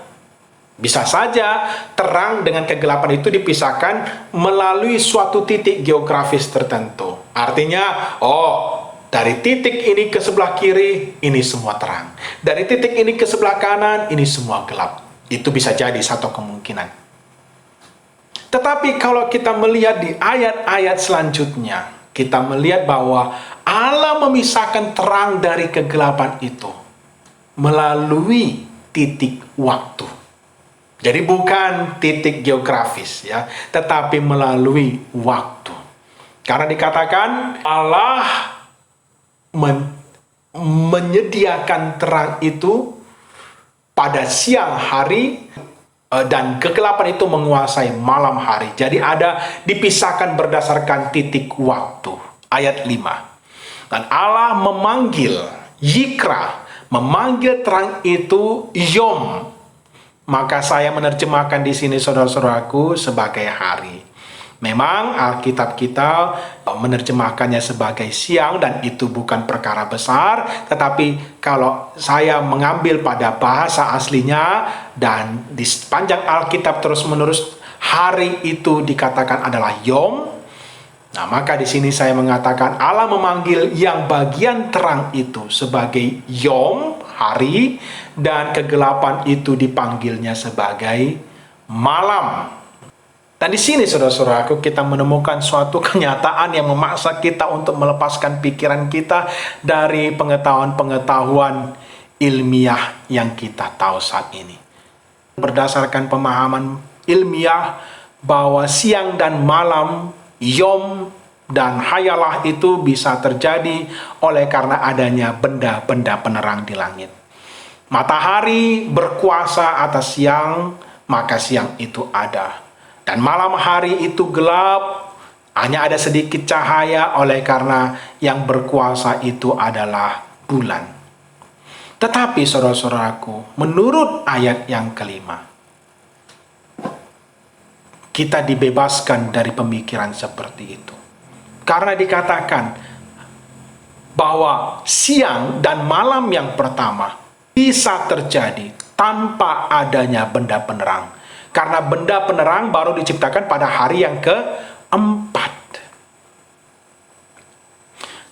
bisa saja terang dengan kegelapan itu dipisahkan melalui suatu titik geografis tertentu. Artinya, dari titik ini ke sebelah kiri, ini semua terang. Dari titik ini ke sebelah kanan, ini semua gelap. Itu bisa jadi satu kemungkinan. Tetapi kalau kita melihat di ayat-ayat selanjutnya, kita melihat bahwa Allah memisahkan terang dari kegelapan itu melalui titik waktu. Jadi bukan titik geografis ya, tetapi melalui waktu. Karena dikatakan Allah menyediakan terang itu pada siang hari, dan kegelapan itu menguasai malam hari. Jadi ada dipisahkan berdasarkan titik waktu. Ayat 5. Dan Allah memanggil Yikra, memanggil terang itu Yom. Maka saya menerjemahkan di sini saudara-saudaraku sebagai hari. Memang Alkitab kita menerjemahkannya sebagai siang, dan itu bukan perkara besar. Tetapi kalau saya mengambil pada bahasa aslinya, dan di sepanjang Alkitab terus-menerus hari itu dikatakan adalah Yom. Nah, maka di sini saya mengatakan Allah memanggil yang bagian terang itu sebagai Yom, hari, dan kegelapan itu dipanggilnya sebagai malam. Dan di sini saudara-saudaraku kita menemukan suatu kenyataan yang memaksa kita untuk melepaskan pikiran kita dari pengetahuan-pengetahuan ilmiah yang kita tahu saat ini. Berdasarkan pemahaman ilmiah bahwa siang dan malam, Yom dan Hayalah itu bisa terjadi oleh karena adanya benda-benda penerang di langit. Matahari berkuasa atas siang, maka siang itu ada. Dan malam hari itu gelap, Hanya ada sedikit cahaya oleh karena yang berkuasa itu adalah bulan. Tetapi saudara-saudaraku, menurut ayat yang kelima, kita dibebaskan dari pemikiran seperti itu. Karena dikatakan bahwa siang dan malam yang pertama bisa terjadi tanpa adanya benda penerang. Karena benda penerang baru diciptakan pada hari yang keempat.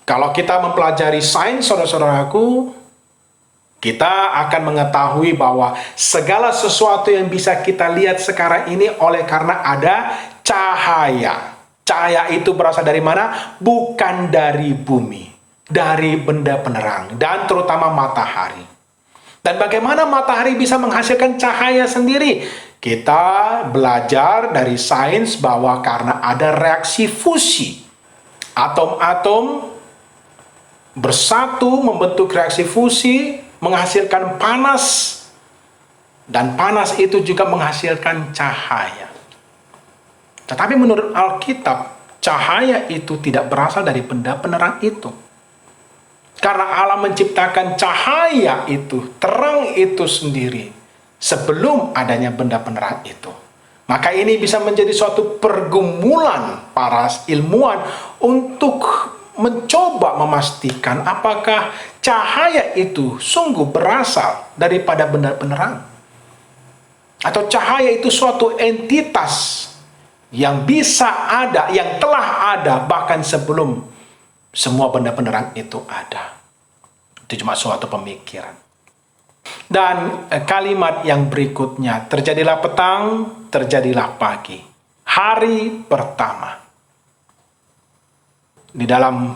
Kalau kita mempelajari sains, saudara-saudaraku, kita akan mengetahui bahwa segala sesuatu yang bisa kita lihat sekarang ini oleh karena ada cahaya. Cahaya itu berasal dari mana? Bukan dari bumi, dari benda penerang, dan terutama matahari. Dan bagaimana matahari bisa menghasilkan cahaya sendiri? Kita belajar dari sains bahwa karena ada reaksi fusi. Atom-atom bersatu membentuk reaksi fusi, menghasilkan panas, dan panas itu juga menghasilkan cahaya. Tetapi menurut Alkitab, cahaya itu tidak berasal dari benda penerang itu. Karena Allah menciptakan cahaya itu, terang itu sendiri, sebelum adanya benda penerang itu. Maka ini bisa menjadi suatu pergumulan para ilmuwan untuk mencoba memastikan apakah cahaya itu sungguh berasal daripada benda penerang. Atau cahaya itu suatu entitas yang bisa ada, yang telah ada bahkan sebelum semua benda penerang itu ada. Itu cuma suatu pemikiran. Dan kalimat yang berikutnya, terjadilah petang, terjadilah pagi. Hari pertama. Di dalam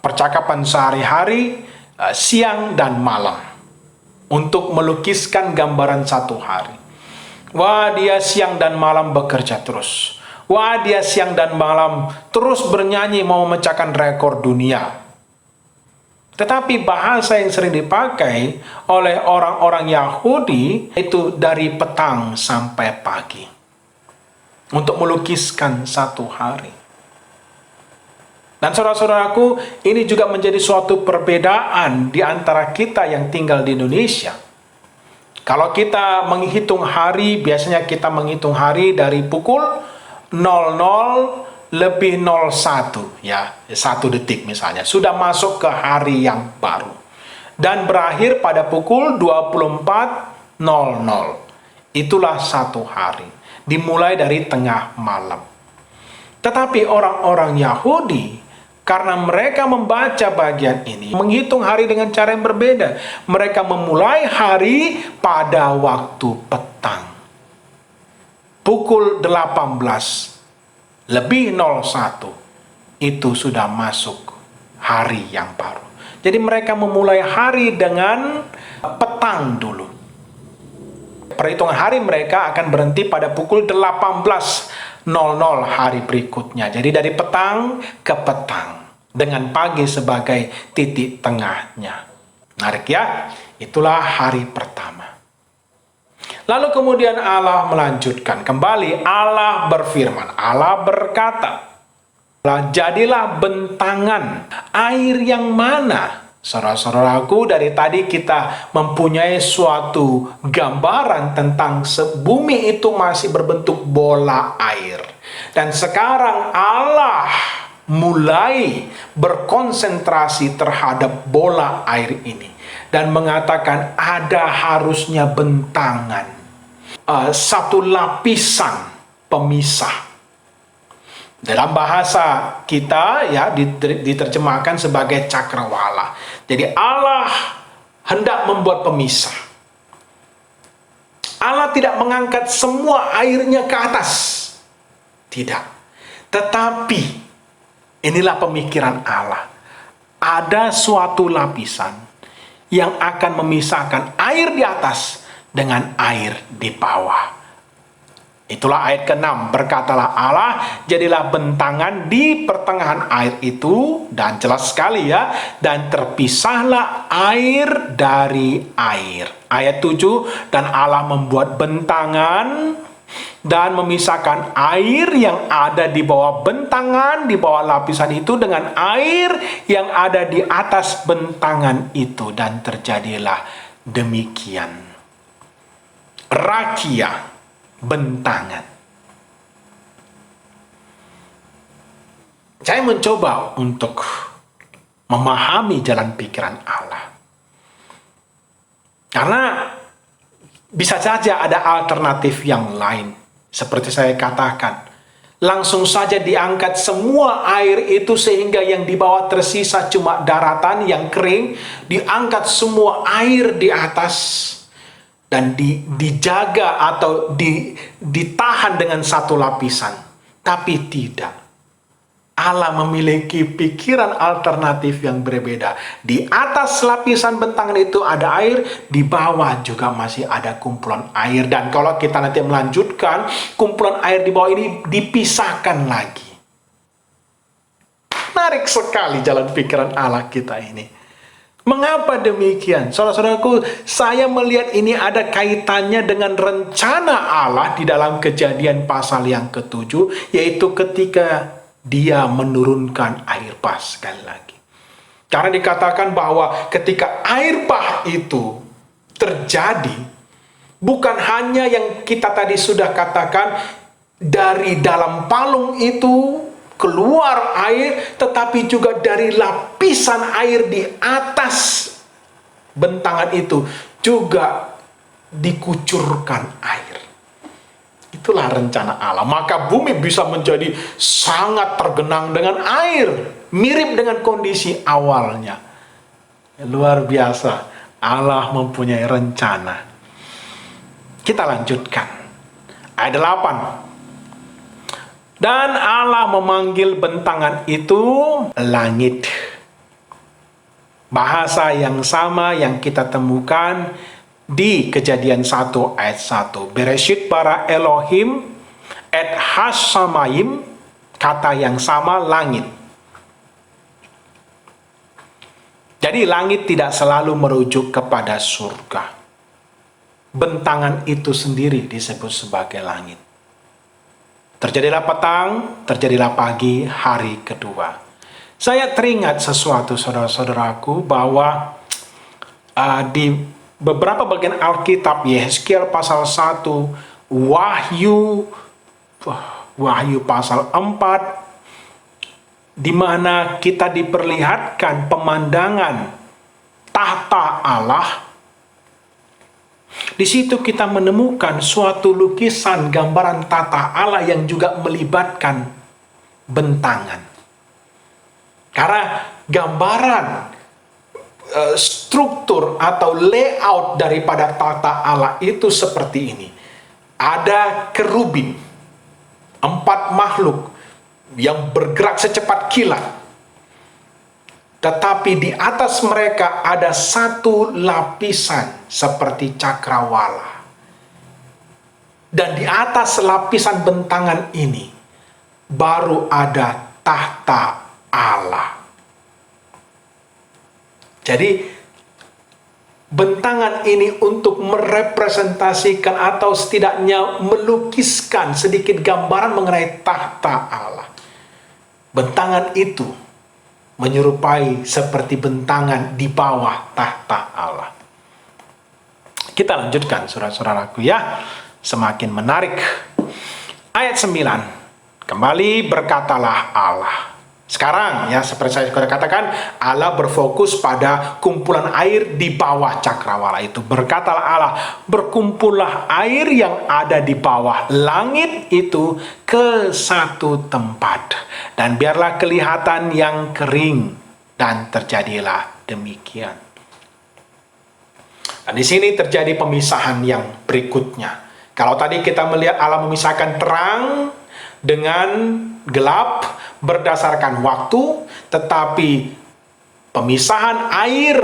percakapan sehari-hari, siang dan malam, untuk melukiskan gambaran satu hari. Wah, dia siang dan malam bekerja terus. Wah, dia siang dan malam terus bernyanyi mau memecahkan rekor dunia. Tetapi bahasa yang sering dipakai oleh orang-orang Yahudi itu dari petang sampai pagi, untuk melukiskan satu hari. Dan saudara-saudaraku, ini juga menjadi suatu perbedaan di antara kita yang tinggal di Indonesia. Kalau kita menghitung hari, biasanya kita menghitung hari dari pukul 00 lebih 01, ya, 1 detik misalnya, sudah masuk ke hari yang baru. Dan berakhir pada pukul 24.00. Itulah satu hari, dimulai dari tengah malam. Tetapi orang-orang Yahudi, karena mereka membaca bagian ini, menghitung hari dengan cara yang berbeda. Mereka memulai hari pada waktu petang. Pukul 18 lebih 01, itu sudah masuk hari yang baru. Jadi mereka memulai hari dengan petang dulu. Perhitungan hari mereka akan berhenti pada pukul 18.00 hari berikutnya. Jadi dari petang ke petang, dengan pagi sebagai titik tengahnya. Menarik ya? Itulah hari pertama. Lalu kemudian Allah melanjutkan kembali. Allah berfirman, Allah berkata, jadilah bentangan air yang mana? Saudara-saudaraku, dari tadi kita mempunyai suatu gambaran tentang bumi itu masih berbentuk bola air. Dan sekarang Allah mulai berkonsentrasi terhadap bola air ini dan mengatakan ada harusnya bentangan, satu lapisan pemisah. Dalam bahasa kita ya diterjemahkan sebagai cakrawala. Jadi Allah hendak membuat pemisah. Allah tidak mengangkat semua airnya ke atas, tidak. Tetapi inilah pemikiran Allah. Ada suatu lapisan yang akan memisahkan air di atas dengan air di bawah. Itulah ayat ke-6. Berkatalah Allah, jadilah bentangan di pertengahan air itu. Dan jelas sekali ya. Dan terpisahlah air dari air. Ayat 7. Dan Allah membuat bentangan dan memisahkan air yang ada di bawah bentangan, di bawah lapisan itu dengan air yang ada di atas bentangan itu. Dan terjadilah demikian. Rakia, bentangan. Saya mencoba untuk memahami jalan pikiran Allah. Karena bisa saja ada alternatif yang lain. Seperti saya katakan, langsung saja diangkat semua air itu sehingga yang di bawah tersisa cuma daratan yang kering. Diangkat semua air di atas dan dijaga atau ditahan dengan satu lapisan. Tapi tidak. Allah memiliki pikiran alternatif yang berbeda. Di atas lapisan bentangan itu ada air, di bawah juga masih ada kumpulan air. Dan kalau kita nanti melanjutkan, kumpulan air di bawah ini dipisahkan lagi. Menarik sekali jalan pikiran Allah kita ini. Mengapa demikian? Saudara-saudaraku, saya melihat ini ada kaitannya dengan rencana Allah di dalam Kejadian pasal yang ke-7, yaitu ketika Dia menurunkan air bah sekali lagi. Karena dikatakan bahwa ketika air bah itu terjadi, bukan hanya yang kita tadi sudah katakan, dari dalam palung itu keluar air, tetapi juga dari lapisan air di atas bentangan itu juga dikucurkan air. Itulah rencana Allah. Maka bumi bisa menjadi sangat tergenang dengan air. Mirip dengan kondisi awalnya. Luar biasa. Allah mempunyai rencana. Kita lanjutkan. Ayat 8. Dan Allah memanggil bentangan itu langit. Bahasa yang sama yang kita temukan di Kejadian 1 ayat 1. Bereshit bara Elohim et hashamayim, kata yang sama, langit. Jadi langit tidak selalu merujuk kepada surga. Bentangan itu sendiri disebut sebagai langit. Terjadilah petang, terjadilah pagi, hari kedua. Saya teringat sesuatu, saudara-saudaraku, bahwa di beberapa bagian Alkitab, Yehezkiel pasal 1, Wahyu pasal 4, di mana kita diperlihatkan pemandangan tahta Allah. Di situ kita menemukan suatu lukisan gambaran tahta Allah yang juga melibatkan bentangan. Karena gambaran struktur atau layout daripada tahta Allah itu seperti ini. Ada kerubin, 4 makhluk yang bergerak secepat kilat. Tetapi di atas mereka ada satu lapisan seperti cakrawala. Dan di atas lapisan bentangan ini baru ada tahta Allah. Jadi bentangan ini untuk merepresentasikan atau setidaknya melukiskan sedikit gambaran mengenai tahta Allah. Bentangan itu menyerupai seperti bentangan di bawah tahta Allah. Kita lanjutkan saudara-saudaraku ya. Semakin menarik. Ayat 9. Kembali berkatalah Allah. Sekarang ya, seperti saya sudah katakan, Allah berfokus pada kumpulan air di bawah cakrawala itu. Berkatalah Allah, berkumpullah air yang ada di bawah langit itu ke satu tempat. Dan biarlah kelihatan yang kering. Dan terjadilah demikian. Dan di sini terjadi pemisahan yang berikutnya. Kalau tadi kita melihat Allah memisahkan terang dengan gelap berdasarkan waktu, tetapi pemisahan air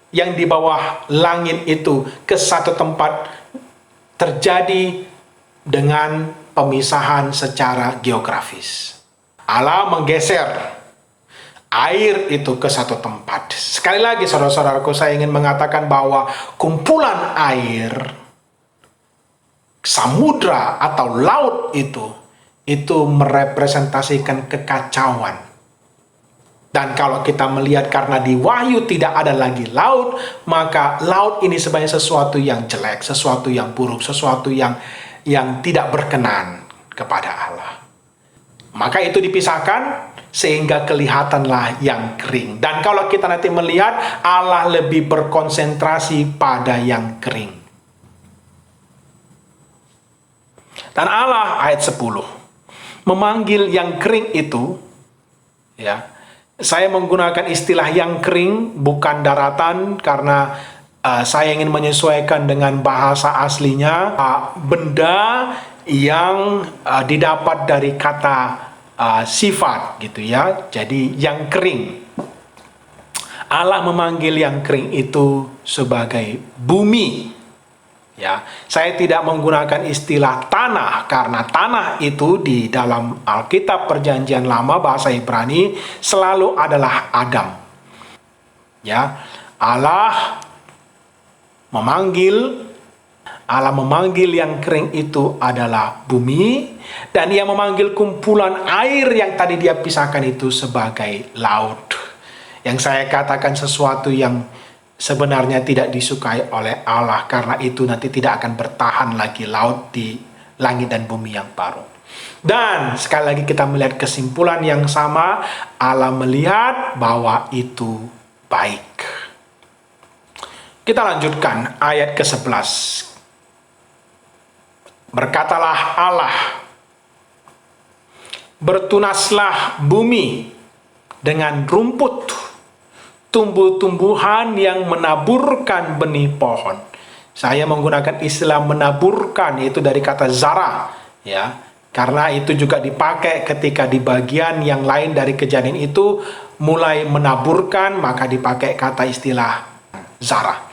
yang di bawah langit itu ke satu tempat terjadi dengan pemisahan secara geografis. Allah menggeser air itu ke satu tempat. Sekali lagi saudara-saudaraku, saya ingin mengatakan bahwa kumpulan air samudra atau laut itu merepresentasikan kekacauan. Dan kalau kita melihat karena di Wahyu tidak ada lagi laut, maka laut ini sebenarnya sesuatu yang jelek, sesuatu yang buruk, sesuatu yang tidak berkenan kepada Allah. Maka itu dipisahkan sehingga kelihatanlah yang kering. Dan kalau kita nanti melihat, Allah lebih berkonsentrasi pada yang kering. Dan Allah ayat 10 memanggil yang kering itu, ya, saya menggunakan istilah yang kering, bukan daratan, karena saya ingin menyesuaikan dengan bahasa aslinya. Benda yang didapat dari kata sifat, gitu ya. Jadi yang kering. Allah memanggil yang kering itu sebagai bumi. Ya, saya tidak menggunakan istilah tanah karena tanah itu di dalam Alkitab Perjanjian Lama bahasa Ibrani selalu adalah Adam. Ya, Allah memanggil yang kering itu adalah bumi, dan Ia memanggil kumpulan air yang tadi Dia pisahkan itu sebagai laut. Yang saya katakan sesuatu yang sebenarnya tidak disukai oleh Allah, karena itu nanti tidak akan bertahan lagi laut di langit dan bumi yang baru. Dan sekali lagi kita melihat kesimpulan yang sama, Allah melihat bahwa itu baik. Kita lanjutkan ayat ke-11. Berkatalah Allah, bertunaslah bumi dengan rumput, tumbuh-tumbuhan yang menaburkan benih pohon. Saya menggunakan istilah menaburkan, yaitu dari kata zara, ya, karena itu juga dipakai ketika di bagian yang lain dari Kejadian itu mulai menaburkan, maka dipakai kata istilah zara.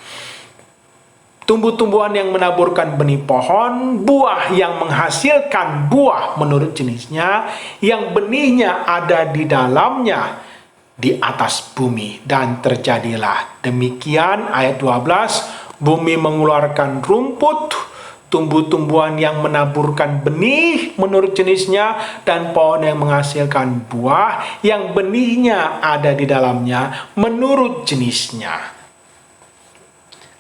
Tumbuh-tumbuhan yang menaburkan benih pohon, buah yang menghasilkan buah menurut jenisnya, yang benihnya ada di dalamnya, di atas bumi. Dan terjadilah demikian. Ayat 12, bumi mengeluarkan rumput, tumbuh-tumbuhan yang menaburkan benih menurut jenisnya, dan pohon yang menghasilkan buah yang benihnya ada di dalamnya menurut jenisnya.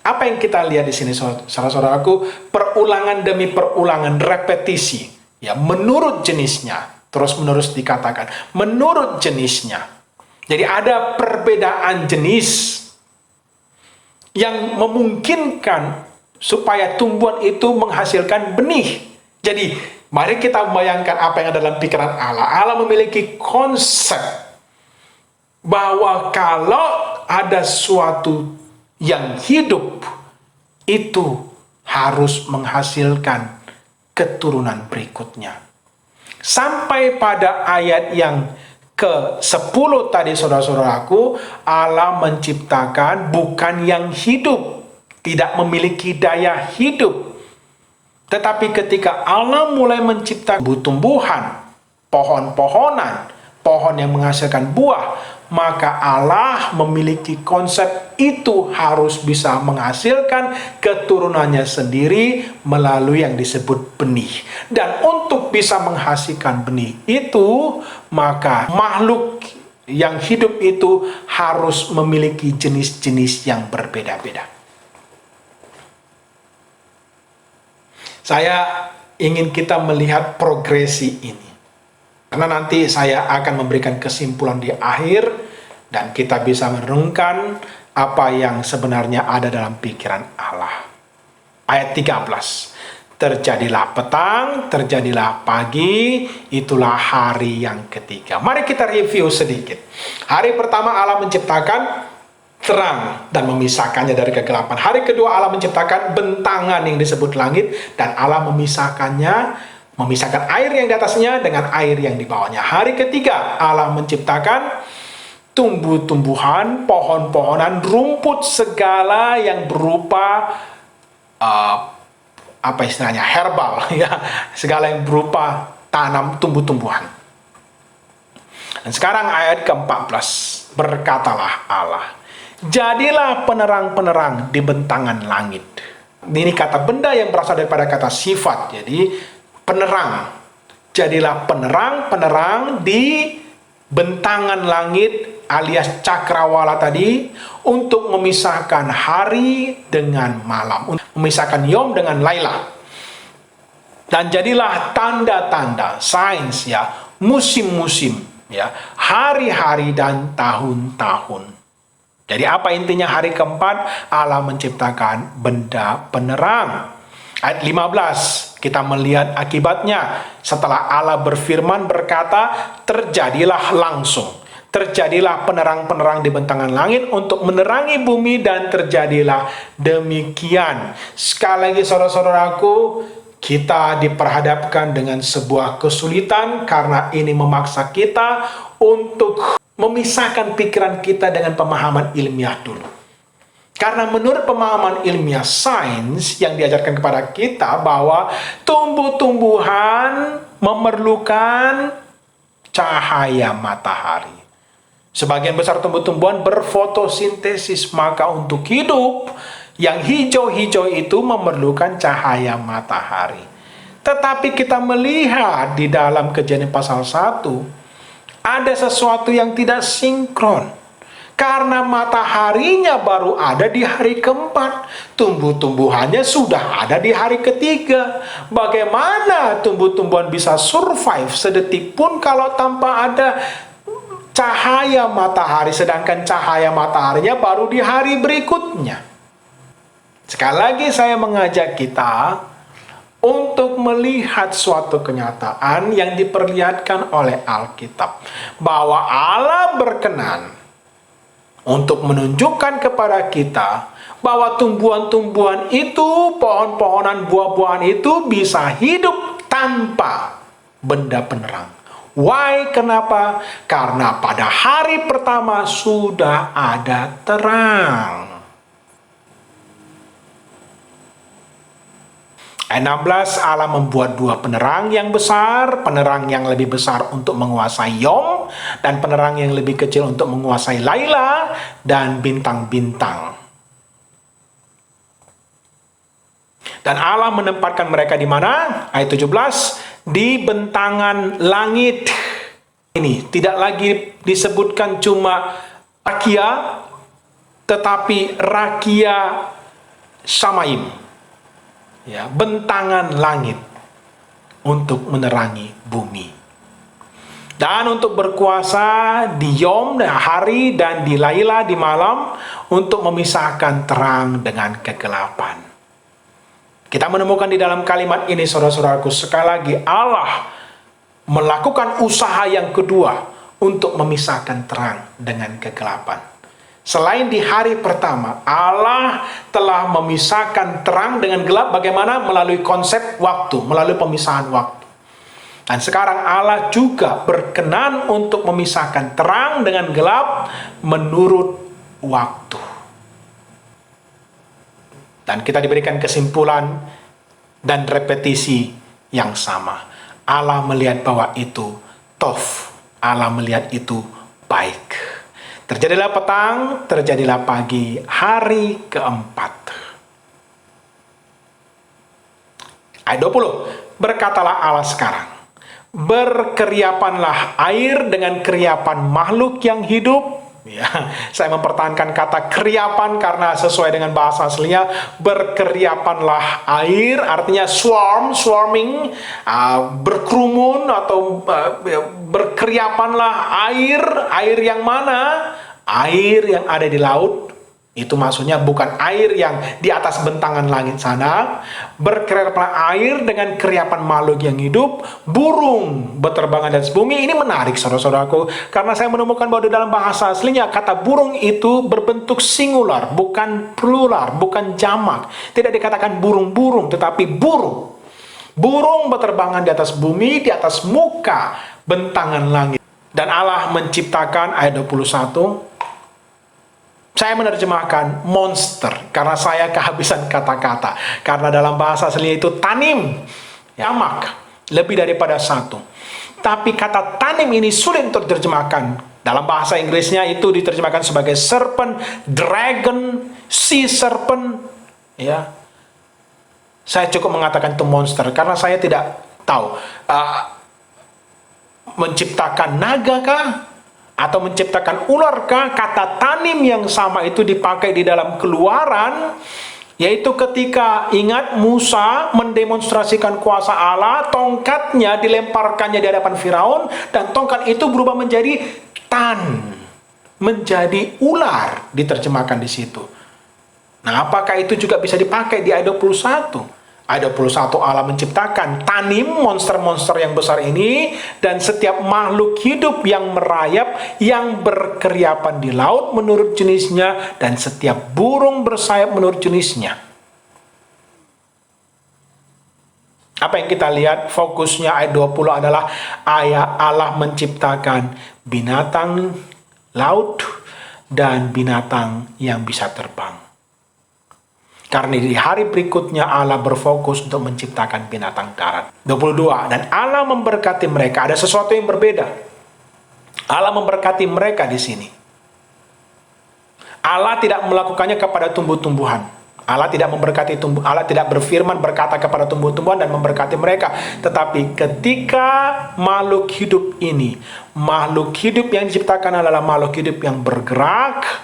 Apa yang kita lihat di sini, saudara-saudaraku? Perulangan demi perulangan, repetisi, ya, menurut jenisnya, terus-menerus dikatakan menurut jenisnya. Jadi ada perbedaan jenis yang memungkinkan supaya tumbuhan itu menghasilkan benih. Jadi mari kita membayangkan apa yang ada dalam pikiran Allah. Allah memiliki konsep bahwa kalau ada suatu yang hidup, itu harus menghasilkan keturunan berikutnya. Sampai pada ayat yang ke-10 tadi, saudara-saudaraku, Allah menciptakan bukan yang hidup, tidak memiliki daya hidup. Tetapi ketika Allah mulai menciptakan tumbuhan, pohon-pohonan, pohon yang menghasilkan buah, maka Allah memiliki konsep itu harus bisa menghasilkan keturunannya sendiri melalui yang disebut benih. Dan untuk bisa menghasilkan benih itu, maka makhluk yang hidup itu harus memiliki jenis-jenis yang berbeda-beda. Saya ingin kita melihat progresi ini, karena nanti saya akan memberikan kesimpulan di akhir, dan kita bisa merenungkan apa yang sebenarnya ada dalam pikiran Allah. Ayat 13. Terjadilah petang, terjadilah pagi, itulah hari yang ketiga. Mari kita review sedikit. Hari pertama Allah menciptakan terang dan memisahkannya dari kegelapan. Hari kedua Allah menciptakan bentangan yang disebut langit, dan Allah memisahkan air yang di atasnya dengan air yang di bawahnya. Hari ketiga Allah menciptakan tumbuh-tumbuhan, pohon-pohonan, rumput segala yang berupa apa istilahnya, herbal, ya, segala yang berupa tanam tumbuh-tumbuhan. Dan sekarang ayat ke-14, berkatalah Allah, jadilah penerang-penerang di bentangan langit. Ini kata benda yang berasal daripada kata sifat. Jadi penerang. Jadilah penerang di bentangan langit alias cakrawala tadi, untuk memisahkan hari dengan malam, memisahkan Yom dengan Laila. Dan jadilah tanda-tanda, signs ya, musim-musim ya, hari-hari dan tahun-tahun. Jadi apa intinya hari keempat? Allah menciptakan benda penerang. Ayat 15, kita melihat akibatnya. Setelah Allah berfirman berkata, terjadilah langsung. Terjadilah penerang-penerang di bentangan langit untuk menerangi bumi, dan terjadilah demikian. Sekali lagi saudara-saudaraku, kita diperhadapkan dengan sebuah kesulitan karena ini memaksa kita untuk memisahkan pikiran kita dengan pemahaman ilmiah dulu. Karena menurut pemahaman ilmiah sains yang diajarkan kepada kita bahwa tumbuh-tumbuhan memerlukan cahaya matahari. Sebagian besar tumbuh-tumbuhan berfotosintesis, maka untuk hidup yang hijau-hijau itu memerlukan cahaya matahari. Tetapi kita melihat di dalam Kejadian pasal 1, ada sesuatu yang tidak sinkron. Karena mataharinya baru ada di hari keempat, tumbuh-tumbuhannya sudah ada di hari ketiga. Bagaimana tumbuh-tumbuhan bisa survive sedetik pun kalau tanpa ada cahaya matahari, sedangkan cahaya mataharinya baru di hari berikutnya? Sekali lagi saya mengajak kita untuk melihat suatu kenyataan yang diperlihatkan oleh Alkitab, bahwa Allah berkenan untuk menunjukkan kepada kita bahwa tumbuhan-tumbuhan itu, pohon-pohonan, buah-buahan itu bisa hidup tanpa benda penerang. Why? Kenapa? Karena pada hari pertama sudah ada terang. Ayat 16, Allah membuat dua penerang yang besar, penerang yang lebih besar untuk menguasai Yom, dan penerang yang lebih kecil untuk menguasai Laila dan bintang-bintang. Dan Allah menempatkan mereka di mana? Ayat 17, di bentangan langit. Ini tidak lagi disebutkan cuma Rakia, tetapi Rakia Samaim. Ya, bentangan langit untuk menerangi bumi. Dan untuk berkuasa di Yom hari dan di Laila di malam, untuk memisahkan terang dengan kegelapan. Kita menemukan di dalam kalimat ini, saudara-saudaraku, sekali lagi Allah melakukan usaha yang kedua untuk memisahkan terang dengan kegelapan. Selain di hari pertama, Allah telah memisahkan terang dengan gelap. Bagaimana? Melalui konsep waktu, melalui pemisahan waktu. Dan sekarang Allah juga berkenan untuk memisahkan terang dengan gelap menurut waktu. Dan kita diberikan kesimpulan dan repetisi yang sama. Allah melihat bahwa itu tof. Allah melihat itu baik. Terjadilah petang, terjadilah pagi, hari keempat. Ayat 20, berkatalah Allah sekarang, berkeriapanlah air dengan keriapan makhluk yang hidup. Ya, saya mempertahankan kata keriapan karena sesuai dengan bahasa aslinya, berkeriapanlah air, artinya swarming, berkerumun atau berkeriapanlah air yang mana? Air yang ada di laut. Itu maksudnya bukan air yang di atas bentangan langit sana. Berkeriapanlah air dengan keriapan makhluk yang hidup, burung berterbangan di atas bumi. Ini menarik, saudara-saudaraku, karena saya menemukan bahwa di dalam bahasa aslinya kata burung itu berbentuk singular, bukan plural, bukan jamak. Tidak dikatakan burung-burung, tetapi burung. Burung berterbangan di atas bumi, di atas muka bentangan langit. Dan Allah menciptakan, ayat 21, saya menerjemahkan monster karena saya kehabisan kata-kata. Karena dalam bahasa aslinya itu tanim, jamak, lebih daripada satu. Tapi kata tanim ini sulit untuk diterjemahkan. Dalam bahasa Inggrisnya itu diterjemahkan sebagai serpent, dragon, sea serpent, ya. Saya cukup mengatakan itu monster karena saya tidak tahu menciptakan naga kah atau menciptakan ular kah. Kata tanim yang sama itu dipakai di dalam Keluaran, yaitu ketika ingat Musa mendemonstrasikan kuasa Allah, tongkatnya dilemparkannya di hadapan Firaun dan tongkat itu berubah menjadi menjadi ular, diterjemahkan di situ. Nah, apakah itu juga bisa dipakai di ayat 21? Ayat 21 Allah menciptakan tanim, monster-monster yang besar ini, dan setiap makhluk hidup yang merayap, yang berkeriapan di laut menurut jenisnya, dan setiap burung bersayap menurut jenisnya. Apa yang kita lihat? Fokusnya ayat 20 adalah ayat Allah menciptakan binatang laut dan binatang yang bisa terbang. Karena di hari berikutnya Allah berfokus untuk menciptakan binatang darat. 22. Dan Allah memberkati mereka. Ada sesuatu yang berbeda. Allah memberkati mereka di sini. Allah tidak melakukannya kepada tumbuh-tumbuhan. Allah tidak memberkati Allah tidak berfirman berkata kepada tumbuh-tumbuhan dan memberkati mereka. Tetapi ketika makhluk hidup ini, makhluk hidup yang diciptakan adalah makhluk hidup yang bergerak,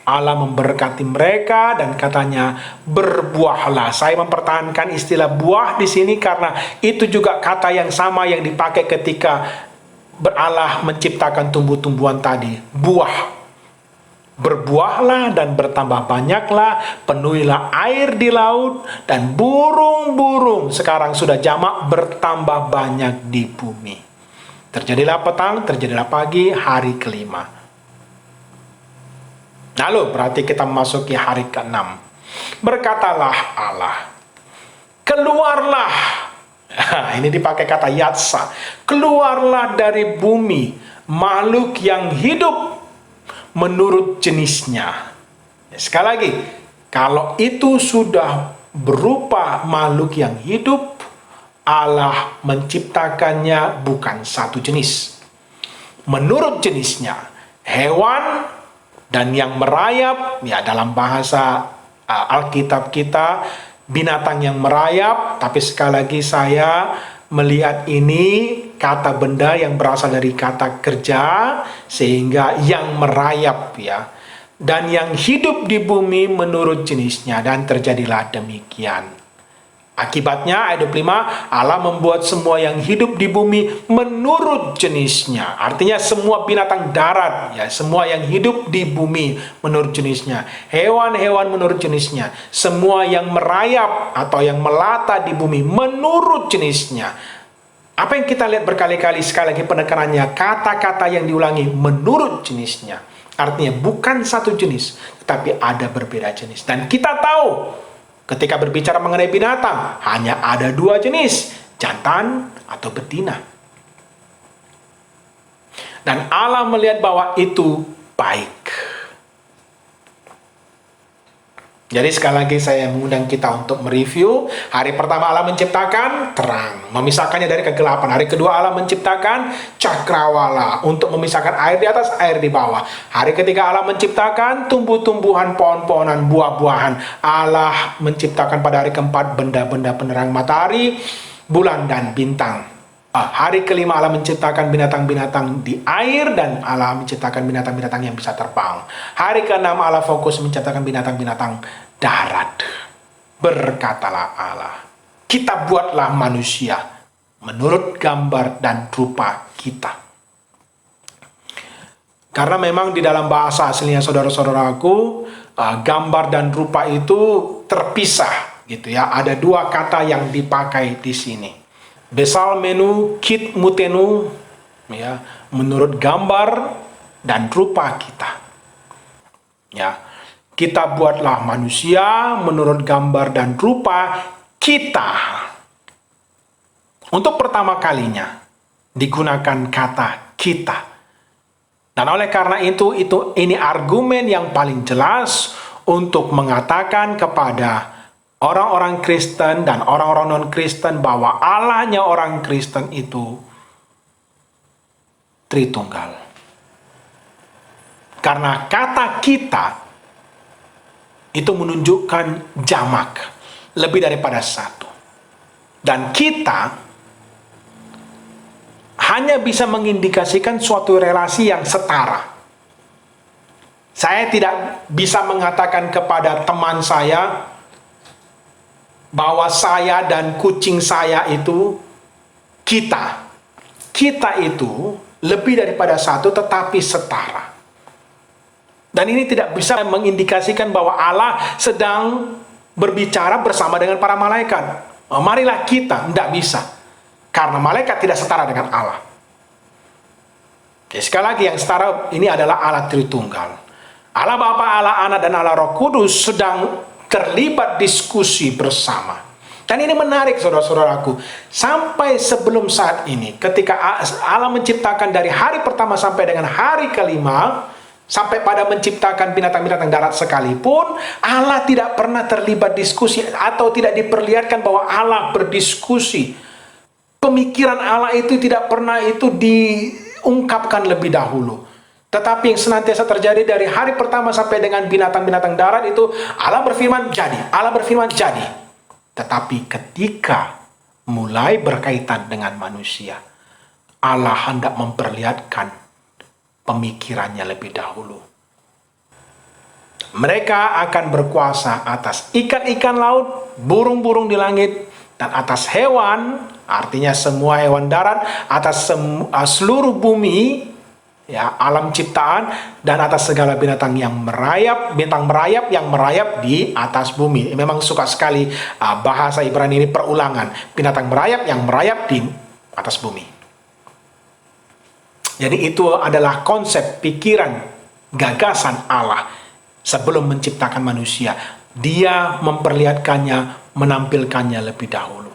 Allah memberkati mereka dan katanya berbuahlah. Saya mempertahankan istilah buah di sini karena itu juga kata yang sama yang dipakai ketika Allah menciptakan tumbuh-tumbuhan tadi. Buah. Berbuahlah dan bertambah banyaklah, penuhilah air di laut, dan burung-burung sekarang sudah jamak bertambah banyak di bumi. Terjadilah petang, terjadilah pagi, hari kelima. Lalu berarti kita memasuki hari ke-6. Berkatalah Allah, keluarlah. Ini dipakai kata yatsa. Keluarlah dari bumi makhluk yang hidup menurut jenisnya. Sekali lagi, kalau itu sudah berupa makhluk yang hidup, Allah menciptakannya bukan satu jenis. Menurut jenisnya, hewan dan yang merayap, ya dalam bahasa Alkitab kita, binatang yang merayap, tapi sekali lagi saya melihat ini kata benda yang berasal dari kata kerja, sehingga yang merayap ya. Dan yang hidup di bumi menurut jenisnya, dan terjadilah demikian. Akibatnya ayat 25, Allah membuat semua yang hidup di bumi menurut jenisnya. Artinya semua binatang darat, ya, semua yang hidup di bumi menurut jenisnya. Hewan-hewan menurut jenisnya. Semua yang merayap atau yang melata di bumi menurut jenisnya. Apa yang kita lihat berkali-kali, sekali lagi penekanannya, kata-kata yang diulangi menurut jenisnya. Artinya bukan satu jenis, tetapi ada berbeda jenis. Dan kita tahu, ketika berbicara mengenai binatang, hanya ada dua jenis, jantan atau betina. Dan Allah melihat bahwa itu baik. Jadi sekali lagi saya mengundang kita untuk mereview. Hari pertama Allah menciptakan terang, memisahkannya dari kegelapan. Hari kedua Allah menciptakan cakrawala untuk memisahkan air di atas, air di bawah. Hari ketiga Allah menciptakan tumbuh-tumbuhan, pohon-pohonan, buah-buahan. Allah menciptakan pada hari keempat benda-benda penerang matahari, bulan dan bintang. Hari kelima Allah menciptakan binatang-binatang di air, dan Allah menciptakan binatang-binatang yang bisa terbang. Hari keenam Allah fokus menciptakan binatang-binatang darat. Berkatalah Allah, kita buatlah manusia menurut gambar dan rupa kita. Karena memang di dalam bahasa aslinya saudara-saudaraku, gambar dan rupa itu terpisah gitu ya. Ada dua kata yang dipakai di sini. Besalmenu, kit mutenu, ya, menurut gambar dan rupa kita. Ya, kita buatlah manusia menurut gambar dan rupa kita. Untuk pertama kalinya digunakan kata kita. Dan oleh karena itu ini argumen yang paling jelas untuk mengatakan kepada orang-orang Kristen dan orang-orang non-Kristen bahwa Allahnya orang Kristen itu Tritunggal. Karena kata kita itu menunjukkan jamak. lebih daripada satu. Dan kita hanya bisa mengindikasikan suatu relasi yang setara. Saya tidak bisa mengatakan kepada teman saya bahwa saya dan kucing saya itu kita. Kita itu lebih daripada satu tetapi setara. Dan ini tidak bisa mengindikasikan bahwa Allah sedang berbicara bersama dengan para malaikat. Marilah kita, tidak bisa. Karena malaikat tidak setara dengan Allah. Jadi sekali lagi yang setara ini adalah Allah Tritunggal. Allah Bapa, Allah Anak, dan Allah Roh Kudus sedang terlibat diskusi bersama. Dan ini menarik saudara-saudaraku. Sampai sebelum saat ini, ketika Allah menciptakan dari hari pertama sampai dengan hari kelima, sampai pada menciptakan binatang-binatang darat sekalipun, Allah tidak pernah terlibat diskusi atau tidak diperlihatkan bahwa Allah berdiskusi. Pemikiran Allah itu tidak pernah itu diungkapkan lebih dahulu. Tetapi yang senantiasa terjadi dari hari pertama sampai dengan binatang-binatang darat itu, Allah berfirman jadi, Allah berfirman jadi. Tetapi ketika mulai berkaitan dengan manusia, Allah hendak memperlihatkan pemikirannya lebih dahulu. Mereka akan berkuasa atas ikan-ikan laut, burung-burung di langit, dan atas hewan, artinya semua hewan darat, atas seluruh bumi, ya, alam ciptaan, dan atas segala binatang yang merayap, bintang merayap yang merayap di atas bumi. Memang suka sekali bahasa Ibrani ini perulangan. Binatang merayap yang merayap di atas bumi. Jadi itu adalah konsep, pikiran, gagasan Allah sebelum menciptakan manusia. Dia memperlihatkannya, menampilkannya lebih dahulu.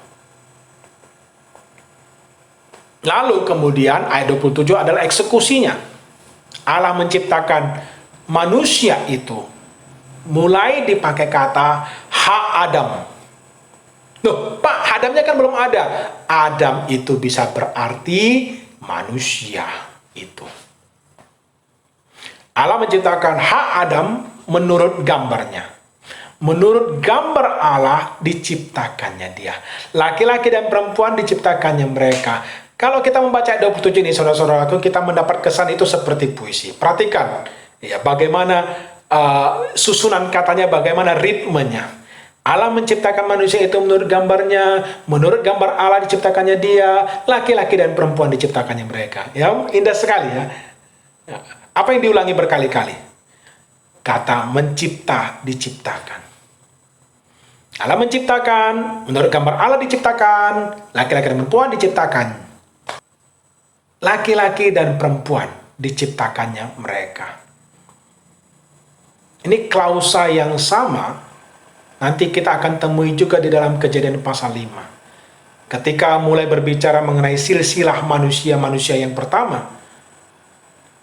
Lalu kemudian ayat 27 adalah eksekusinya. Allah menciptakan manusia itu mulai dipakai kata hak Adam. Loh, Pak, Adamnya kan belum ada. Adam itu bisa berarti manusia itu. Allah menciptakan hak Adam menurut gambarnya. Menurut gambar Allah diciptakannya dia. Laki-laki dan perempuan diciptakannya mereka. Kalau kita membaca ayat 27 ini, saudara-saudaraku, kita mendapat kesan itu seperti puisi. Perhatikan ya, bagaimana susunan katanya, bagaimana ritmenya. Allah menciptakan manusia itu menurut gambarnya, menurut gambar Allah diciptakannya dia, laki-laki dan perempuan diciptakannya mereka. Ya, indah sekali ya. Apa yang diulangi berkali-kali? Kata mencipta, diciptakan. Allah menciptakan, menurut gambar Allah diciptakan, laki-laki dan perempuan diciptakan. Laki-laki dan perempuan diciptakannya mereka. Ini klausa yang sama nanti kita akan temui juga di dalam Kejadian pasal 5. Ketika mulai berbicara mengenai silsilah manusia-manusia yang pertama,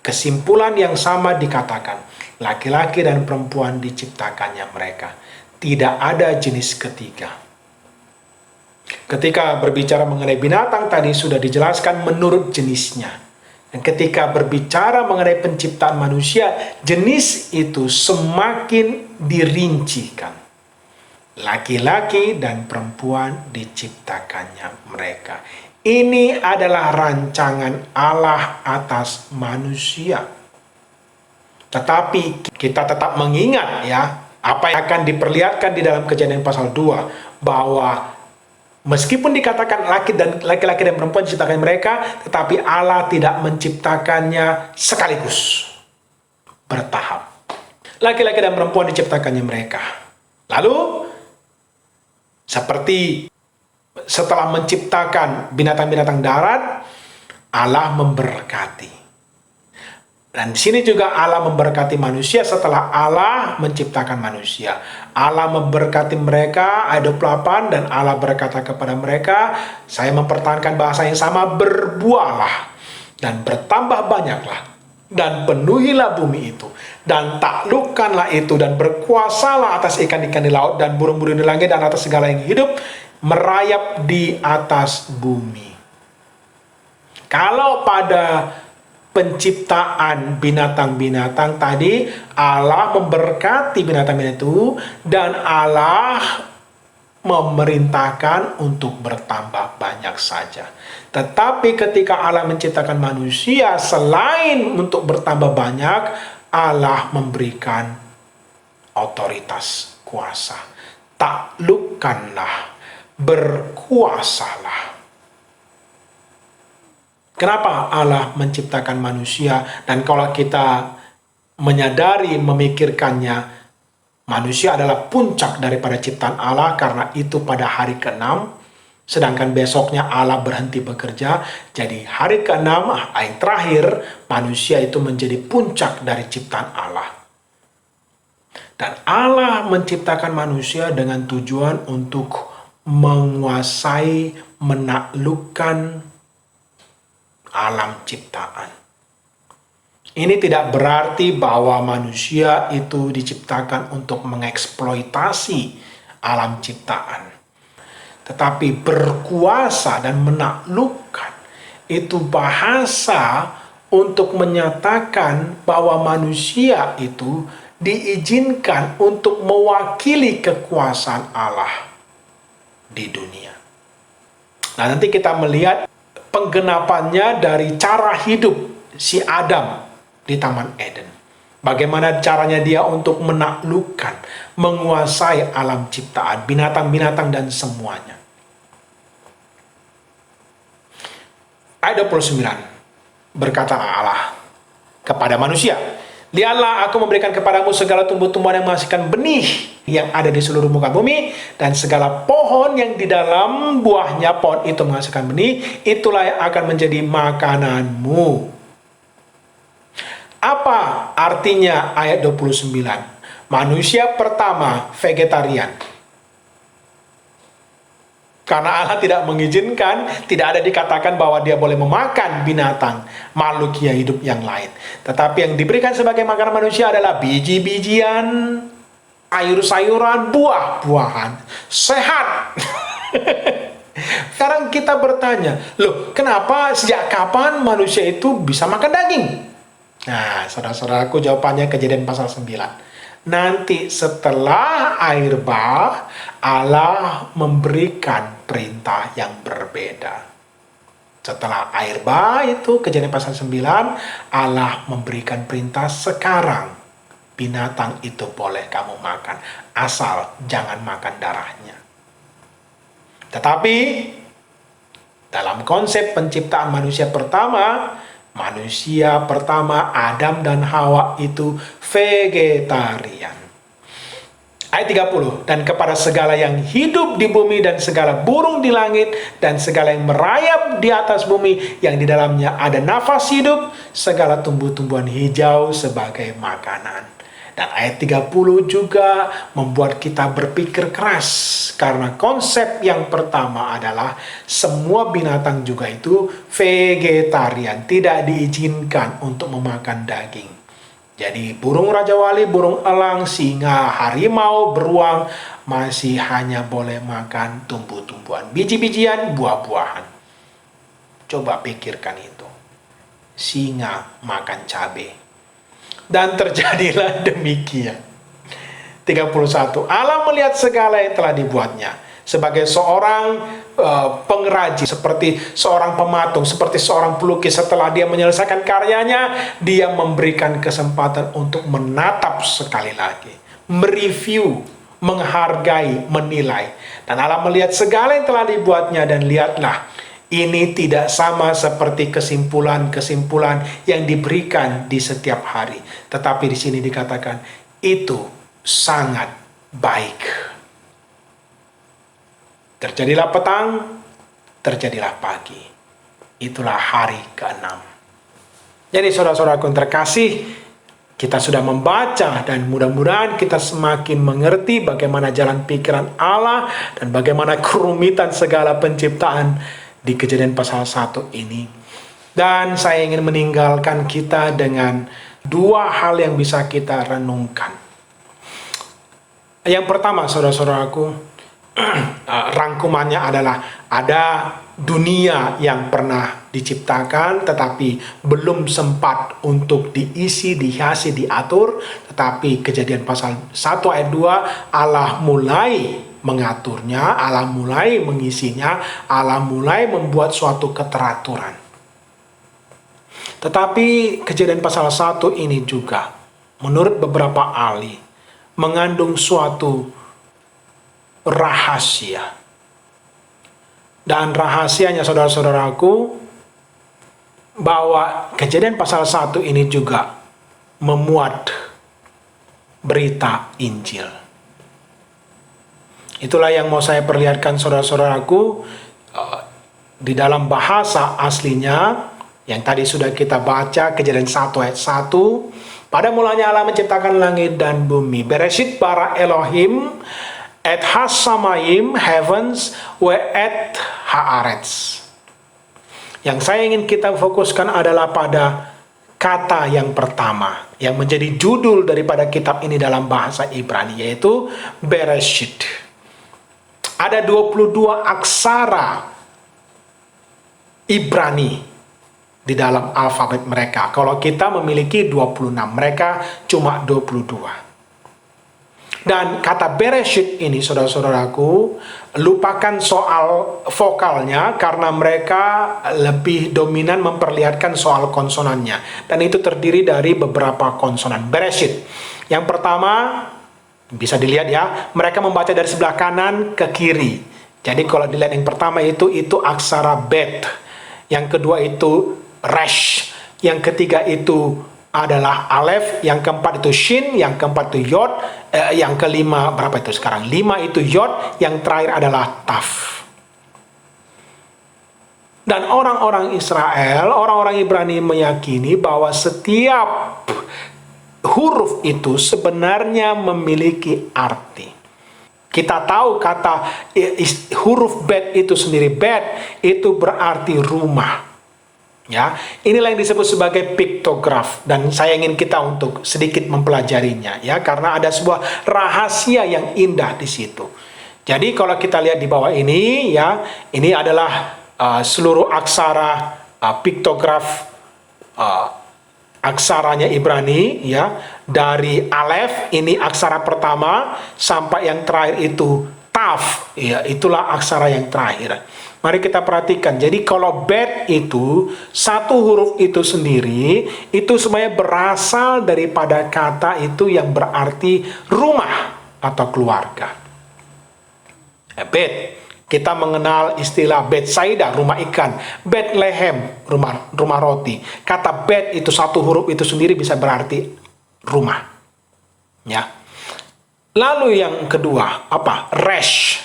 kesimpulan yang sama dikatakan, laki-laki dan perempuan diciptakannya mereka. Tidak ada jenis ketiga. Ketika berbicara mengenai binatang tadi sudah dijelaskan menurut jenisnya. Dan ketika berbicara mengenai penciptaan manusia, jenis itu semakin dirincikan. Laki-laki dan perempuan diciptakannya mereka. Ini adalah rancangan Allah atas manusia. Tetapi kita tetap mengingat ya, apa yang akan diperlihatkan di dalam Kejadian pasal 2, bahwa meskipun dikatakan laki-laki dan perempuan diciptakan mereka, tetapi Allah tidak menciptakannya sekaligus, bertahap. Laki-laki dan perempuan diciptakannya mereka. Lalu seperti setelah menciptakan binatang-binatang darat, Allah memberkati. Dan di sini juga Allah memberkati manusia setelah Allah menciptakan manusia. Allah memberkati mereka, ayat 28, dan Allah berkata kepada mereka, saya mempertahankan bahasa yang sama, berbuahlah dan bertambah banyaklah dan penuhilah bumi itu dan taklukkanlah itu dan berkuasalah atas ikan-ikan di laut dan burung-burung di langit dan atas segala yang hidup merayap di atas bumi. Kalau pada penciptaan binatang-binatang tadi, Allah memberkati binatang-binatang itu, dan Allah memerintahkan untuk bertambah banyak saja. Tetapi ketika Allah menciptakan manusia, selain untuk bertambah banyak, Allah memberikan otoritas kuasa. Taklukkanlah, berkuasalah. Kenapa Allah menciptakan manusia? Dan kalau kita menyadari, memikirkannya, manusia adalah puncak daripada ciptaan Allah, karena itu pada hari ke-6, sedangkan besoknya Allah berhenti bekerja. Jadi hari ke-6, yang terakhir, manusia itu menjadi puncak dari ciptaan Allah. Dan Allah menciptakan manusia dengan tujuan untuk menguasai, menaklukkan alam ciptaan. Ini tidak berarti bahwa manusia itu diciptakan untuk mengeksploitasi alam ciptaan. Tetapi berkuasa dan menaklukkan itu bahasa untuk menyatakan bahwa manusia itu diizinkan untuk mewakili kekuasaan Allah di dunia. Nah, nanti kita melihat penggenapannya dari cara hidup si Adam di Taman Eden. Bagaimana caranya dia untuk menaklukkan, menguasai alam ciptaan, binatang-binatang dan semuanya. Ayat 29, berkata Allah kepada manusia, "Lihatlah, aku memberikan kepadamu segala tumbuh-tumbuhan yang menghasilkan benih yang ada di seluruh muka bumi, dan segala pohon yang di dalam buahnya pohon itu menghasilkan benih, itulah yang akan menjadi makananmu." Apa artinya ayat 29? Manusia pertama vegetarian. Karena Allah tidak mengizinkan, tidak ada dikatakan bahwa dia boleh memakan binatang, makhluk hidup yang lain. Tetapi yang diberikan sebagai makanan manusia adalah biji-bijian, sayur-sayuran, buah-buahan. Sehat. Sekarang kita bertanya, loh, kenapa sejak kapan manusia itu bisa makan daging? Nah, saudara-saudaraku, jawabannya Kejadian pasal 9. Nanti setelah air bah, Allah memberikan perintah yang berbeda. Setelah air bah itu, Kejadian pasal 9, Allah memberikan perintah, sekarang binatang itu boleh kamu makan, asal jangan makan darahnya. Tetapi dalam konsep penciptaan manusia pertama Adam dan Hawa itu vegetarian. Ayat 30, dan kepada segala yang hidup di bumi dan segala burung di langit dan segala yang merayap di atas bumi yang di dalamnya ada nafas hidup, segala tumbuh-tumbuhan hijau sebagai makanan. Dan ayat 30 juga membuat kita berpikir keras, karena konsep yang pertama adalah semua binatang juga itu vegetarian, tidak diizinkan untuk memakan daging. Jadi burung Raja Wali, burung elang, singa, harimau, beruang masih hanya boleh makan tumbuh-tumbuhan, biji-bijian, buah-buahan. Coba pikirkan itu. Singa makan cabai. Dan terjadilah demikian. 31. Allah melihat segala yang telah dibuatnya. Sebagai seorang pengrajin, seperti seorang pematung, seperti seorang pelukis, setelah dia menyelesaikan karyanya, dia memberikan kesempatan untuk menatap sekali lagi, mereview, menghargai, menilai. Dan Allah melihat segala yang telah dibuatnya, dan lihatlah, ini tidak sama seperti kesimpulan-kesimpulan yang diberikan di setiap hari. Tetapi di sini dikatakan, itu sangat baik. Terjadilah petang, terjadilah pagi. Itulah hari ke-6. Jadi saudara-saudaraku yang terkasih, kita sudah membaca dan mudah-mudahan kita semakin mengerti bagaimana jalan pikiran Allah dan bagaimana kerumitan segala penciptaan di Kejadian pasal 1 ini. Dan saya ingin meninggalkan kita dengan dua hal yang bisa kita renungkan. Yang pertama, saudara-saudaraku, rangkumannya adalah ada dunia yang pernah diciptakan tetapi belum sempat untuk diisi, dihiasi, diatur. Tetapi Kejadian pasal 1 ayat 2, Allah mulai mengaturnya, Allah mulai mengisinya, Allah mulai membuat suatu keteraturan. Tetapi kejadian pasal 1 ini juga, menurut beberapa ahli, mengandung suatu rahasia. Dan rahasianya, saudara-saudaraku, bahwa kejadian pasal 1 ini juga memuat berita Injil. Itulah yang mau saya perlihatkan, saudara-saudaraku, di dalam bahasa aslinya yang tadi sudah kita baca, kejadian 1 ayat 1. Pada mulanya Allah menciptakan langit dan bumi. Bereshit bara Elohim et hasamayim, heavens we et haaretz. Yang saya ingin kita fokuskan adalah pada kata yang pertama, yang menjadi judul daripada kitab ini dalam bahasa Ibrani, yaitu Bereshit. Ada 22 aksara Ibrani di dalam alfabet mereka. Kalau kita memiliki 26, mereka cuma 22. Dan kata Bereshit ini, saudara-saudaraku, lupakan soal vokalnya karena mereka lebih dominan memperlihatkan soal konsonannya. Dan itu terdiri dari beberapa konsonan. Bereshit. Yang pertama, bisa dilihat ya, mereka membaca dari sebelah kanan ke kiri. Jadi kalau dilihat yang pertama itu aksara Bet. Yang kedua itu Resh. Yang ketiga itu adalah Alef, yang keempat itu Shin, yang keempat itu Yod, yang kelima berapa itu sekarang? 5 itu Yod, yang terakhir adalah Taf. Dan orang-orang Israel, orang-orang Ibrani meyakini bahwa setiap huruf itu sebenarnya memiliki arti. Kita tahu kata huruf Bet itu sendiri, Bet itu berarti rumah. Ya, inilah yang disebut sebagai piktograf, dan saya ingin kita untuk sedikit mempelajarinya ya, karena ada sebuah rahasia yang indah di situ. Jadi kalau kita lihat di bawah ini ya, ini adalah seluruh aksara piktograf aksaranya Ibrani ya, dari Alef ini aksara pertama sampai yang terakhir itu Taf ya, itulah aksara yang terakhir. Mari kita perhatikan. Jadi kalau Bet itu, satu huruf itu sendiri, itu semuanya berasal daripada kata itu yang berarti rumah atau keluarga. Bet, kita mengenal istilah Betsaida, rumah ikan. Bethlehem, rumah roti. Kata Bet itu, satu huruf itu sendiri bisa berarti rumah. Ya. Lalu yang kedua, apa? Resh.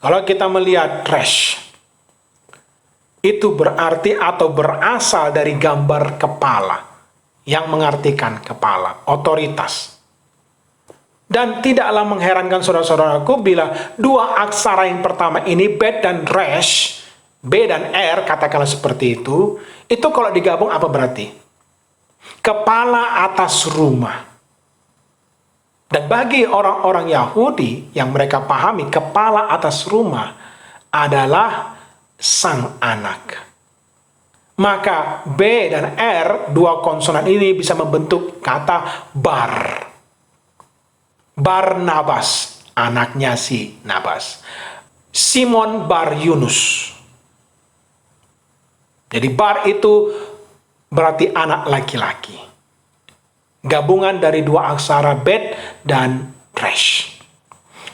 Kalau kita melihat Resh, itu berarti atau berasal dari gambar kepala, yang mengartikan kepala, otoritas. Dan tidaklah mengherankan saudara-saudaraku bila dua aksara yang pertama ini, Bet dan Resh, B dan R, katakanlah seperti itu kalau digabung apa berarti? Kepala atas rumah. Dan bagi orang-orang Yahudi yang mereka pahami, kepala atas rumah adalah sang anak. Maka B dan R, dua konsonan ini bisa membentuk kata Bar. Barnabas, anaknya si Nabas. Simon Bar Yunus. Jadi Bar itu berarti anak laki-laki. Gabungan dari dua aksara Bet dan Resh.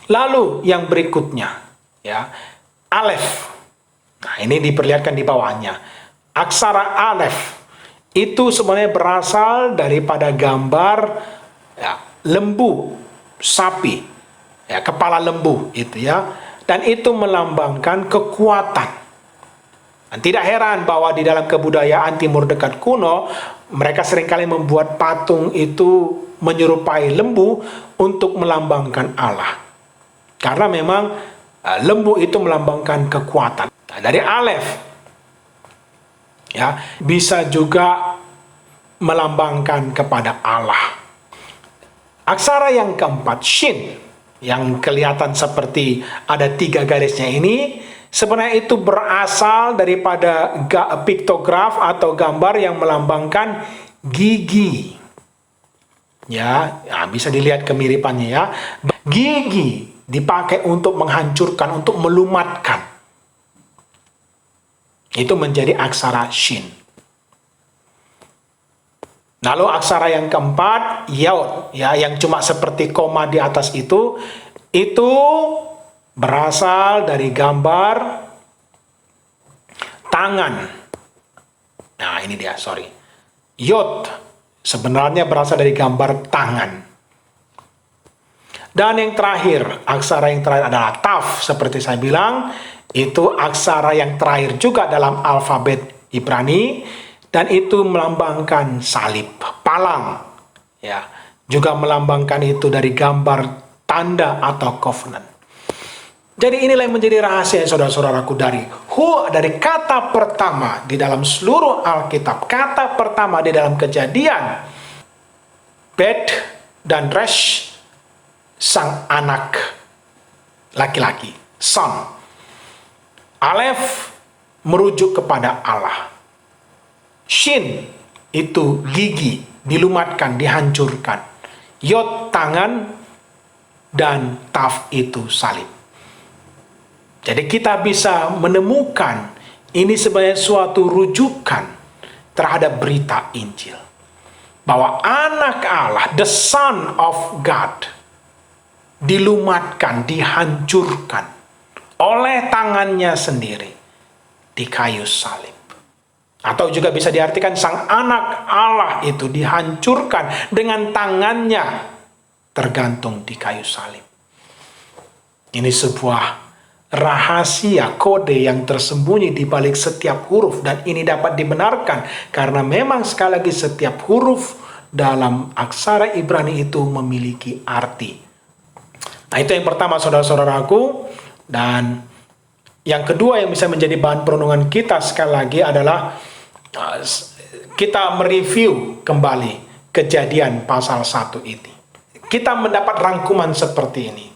Lalu yang berikutnya ya, Alef. Nah, ini diperlihatkan di bawahnya. Aksara Alef itu sebenarnya berasal daripada gambar ya, lembu, sapi, ya, kepala lembu itu ya, dan itu melambangkan kekuatan. Dan tidak heran bahwa di dalam kebudayaan Timur Dekat kuno, mereka seringkali membuat patung itu menyerupai lembu untuk melambangkan Allah. Karena memang lembu itu melambangkan kekuatan. Nah, dari Alef ya, bisa juga melambangkan kepada Allah. Aksara yang keempat, Shin, yang kelihatan seperti ada 3 garisnya ini, sebenarnya itu berasal daripada piktograf atau gambar yang melambangkan gigi. Ya, bisa dilihat kemiripannya ya. Gigi dipakai untuk menghancurkan, untuk melumatkan. Itu menjadi aksara shin. Lalu aksara yang keempat, yaud, ya, yang cuma seperti koma di atas itu berasal dari gambar tangan. Nah, ini dia, sorry. Yod sebenarnya berasal dari gambar tangan. Dan yang terakhir, aksara yang terakhir adalah taf. Seperti saya bilang, itu aksara yang terakhir juga dalam alfabet Ibrani, dan itu melambangkan salib, palang. Ya, juga melambangkan itu dari gambar tanda atau covenant. Jadi inilah yang menjadi rahasia, saudara-saudaraku, dari kata pertama di dalam seluruh Alkitab, kata pertama di dalam Kejadian, Bet dan Resh, sang anak laki-laki, son. Alef merujuk kepada Allah. Shin itu gigi, dilumatkan, dihancurkan. Yod tangan, dan taf itu salib. Jadi kita bisa menemukan ini sebagai suatu rujukan terhadap berita Injil. Bahwa anak Allah, the Son of God, dilumatkan, dihancurkan oleh tangannya sendiri di kayu salib. Atau juga bisa diartikan sang anak Allah itu dihancurkan dengan tangannya tergantung di kayu salib. Ini sebuah rahasia, kode yang tersembunyi di balik setiap huruf, dan ini dapat dibenarkan karena memang sekali lagi setiap huruf dalam aksara Ibrani itu memiliki arti. Nah, itu yang pertama, saudara-saudaraku. Dan yang kedua yang bisa menjadi bahan perenungan kita sekali lagi adalah kita mereview kembali Kejadian pasal 1 ini. Kita mendapat rangkuman seperti ini.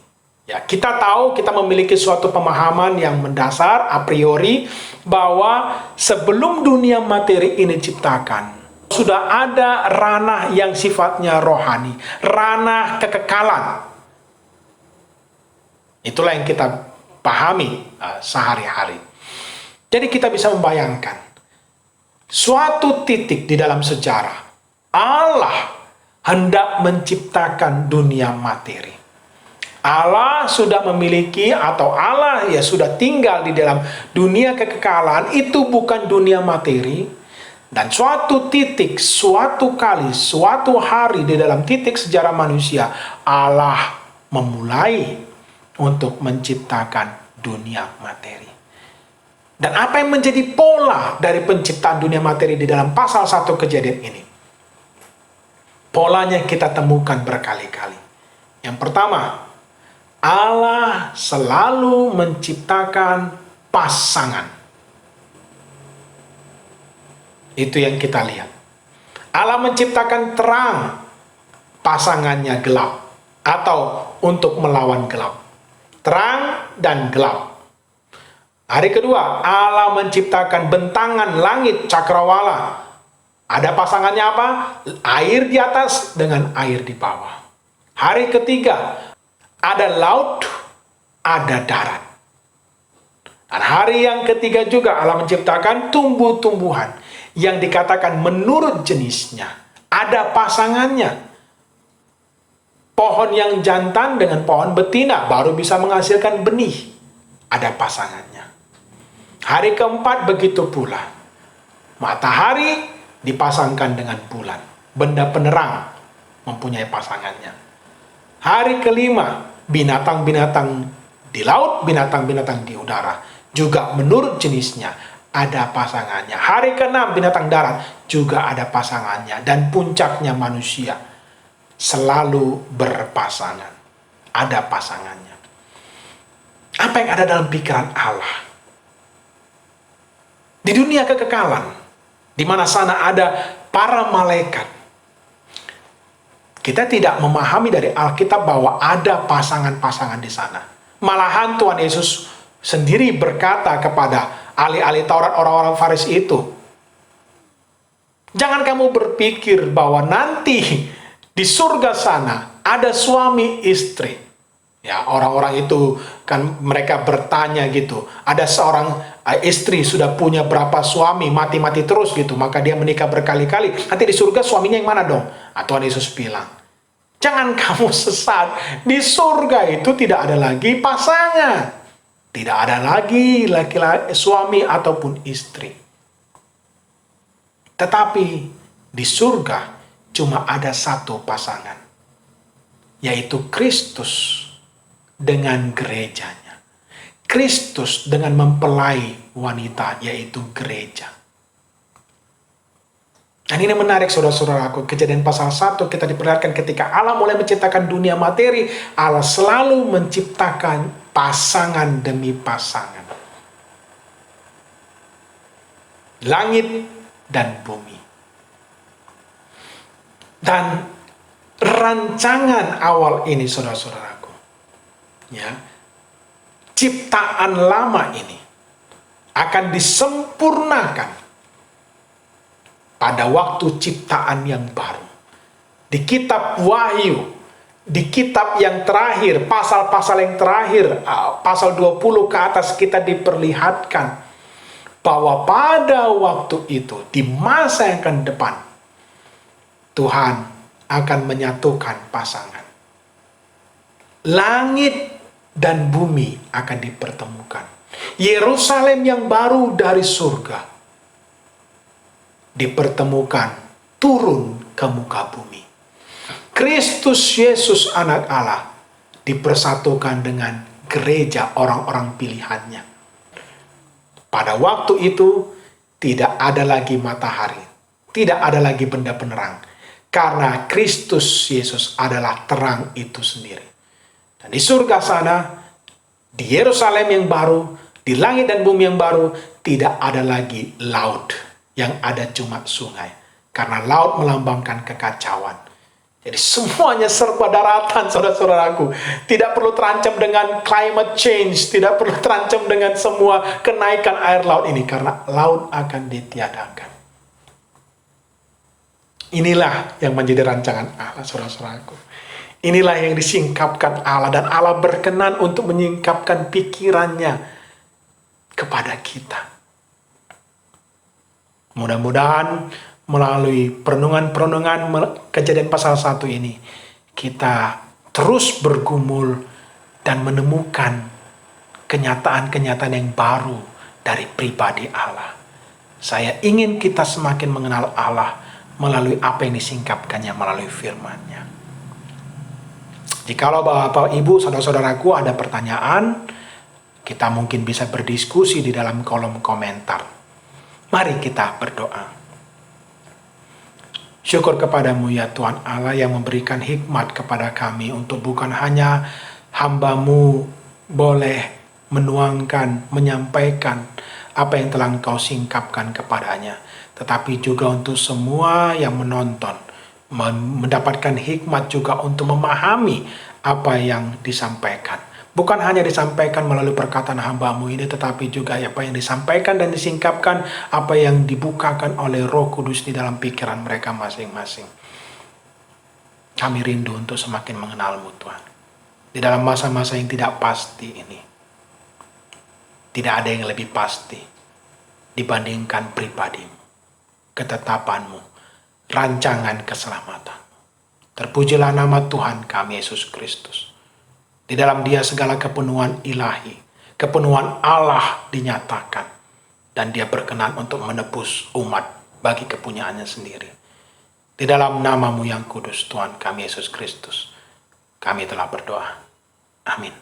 Ya, kita tahu, kita memiliki suatu pemahaman yang mendasar a priori bahwa sebelum dunia materi ini diciptakan, sudah ada ranah yang sifatnya rohani, ranah kekekalan. Itulah yang kita pahami sehari-hari. Jadi kita bisa membayangkan suatu titik di dalam sejarah Allah hendak menciptakan dunia materi. Allah sudah memiliki, atau Allah ya sudah tinggal di dalam dunia kekekalan, itu bukan dunia materi. Dan suatu titik, suatu kali, suatu hari di dalam titik sejarah manusia, Allah memulai untuk menciptakan dunia materi. Dan apa yang menjadi pola dari penciptaan dunia materi di dalam pasal 1 Kejadian ini? Polanya kita temukan berkali-kali. Yang pertama, Allah selalu menciptakan pasangan. Itu yang kita lihat. Allah menciptakan terang, pasangannya gelap, atau untuk melawan gelap. Terang dan gelap. Hari kedua, Allah menciptakan bentangan langit cakrawala. Ada pasangannya apa? Air di atas dengan air di bawah. Hari ketiga, ada laut, ada darat. Dan hari yang ketiga juga Allah menciptakan tumbuh-tumbuhan yang dikatakan menurut jenisnya. Ada pasangannya. Pohon yang jantan dengan pohon betina baru bisa menghasilkan benih. Ada pasangannya. Hari keempat begitu pula. Matahari dipasangkan dengan bulan. Benda penerang mempunyai pasangannya. Hari kelima, binatang-binatang di laut, binatang-binatang di udara. Juga menurut jenisnya ada pasangannya. Hari keenam, binatang darat juga ada pasangannya. Dan puncaknya manusia selalu berpasangan. Ada pasangannya. Apa yang ada dalam pikiran Allah? Di dunia kekekalan, di mana sana ada para malaikat, kita tidak memahami dari Alkitab bahwa ada pasangan-pasangan di sana. Malahan Tuhan Yesus sendiri berkata kepada ahli-ahli Taurat, orang-orang Farisi itu, jangan kamu berpikir bahwa nanti di surga sana ada suami istri. Ya, orang-orang itu kan mereka bertanya gitu. Ada seorang istri sudah punya berapa suami, mati-mati terus gitu. Maka dia menikah berkali-kali. Nanti di surga suaminya yang mana dong? Tuhan Yesus bilang, jangan kamu sesat. Di surga itu tidak ada lagi pasangan. Tidak ada lagi laki-laki, suami ataupun istri. Tetapi di surga cuma ada satu pasangan, yaitu Kristus dengan gerejanya. Kristus dengan mempelai wanita, yaitu gereja. Dan ini menarik saudara-saudaraku, Kejadian pasal 1 kita diperlihatkan ketika Allah mulai menciptakan dunia materi, Allah selalu menciptakan pasangan demi pasangan. Langit dan bumi. Dan rancangan awal ini saudara-saudaraku, ya, ciptaan lama ini akan disempurnakan pada waktu ciptaan yang baru. Di kitab Wahyu, di kitab yang terakhir, pasal-pasal yang terakhir, pasal 20 ke atas, kita diperlihatkan bahwa pada waktu itu, di masa yang akan depan, Tuhan akan menyatukan pasangan. Langit dan bumi akan dipertemukan. Yerusalem yang baru dari surga dipertemukan turun ke muka bumi. Kristus Yesus anak Allah dipersatukan dengan gereja orang-orang pilihannya. Pada waktu itu tidak ada lagi matahari, tidak ada lagi benda penerang, karena Kristus Yesus adalah terang itu sendiri. Dan di surga sana, di Yerusalem yang baru, di langit dan bumi yang baru, tidak ada lagi laut, yang ada cuma sungai. Karena laut melambangkan kekacauan. Jadi semuanya serba daratan, saudara-saudaraku. Tidak perlu terancam dengan climate change, tidak perlu terancam dengan semua kenaikan air laut ini, karena laut akan ditiadakan. Inilah yang menjadi rancangan Allah, saudara-saudaraku. Inilah yang disingkapkan Allah, dan Allah berkenan untuk menyingkapkan pikirannya kepada kita. Mudah-mudahan melalui perenungan-perenungan Kejadian pasal 1 ini, kita terus bergumul dan menemukan kenyataan-kenyataan yang baru dari pribadi Allah. Saya ingin kita semakin mengenal Allah melalui apa yang disingkapkannya melalui firman-Nya. Jikalau Bapak, Ibu, saudara-saudaraku ada pertanyaan, kita mungkin bisa berdiskusi di dalam kolom komentar. Mari kita berdoa. Syukur kepadamu ya Tuhan Allah yang memberikan hikmat kepada kami untuk bukan hanya hamba-Mu boleh menuangkan, menyampaikan apa yang telah Engkau singkapkan kepadanya, tetapi juga untuk semua yang menonton, mendapatkan hikmat juga untuk memahami apa yang disampaikan. Bukan hanya disampaikan melalui perkataan hamba-Mu ini, tetapi juga apa yang disampaikan dan disingkapkan, apa yang dibukakan oleh Roh Kudus di dalam pikiran mereka masing-masing. Kami rindu untuk semakin mengenal-Mu Tuhan. Di dalam masa-masa yang tidak pasti ini, tidak ada yang lebih pasti dibandingkan pribadi-Mu, ketetapan-Mu, rancangan keselamatan. Terpujilah nama Tuhan kami Yesus Kristus. Di dalam Dia segala kepenuhan ilahi, kepenuhan Allah dinyatakan, dan Dia berkenan untuk menebus umat bagi kepunyaannya sendiri. Di dalam nama-Mu yang kudus Tuhan kami Yesus Kristus, kami telah berdoa. Amin.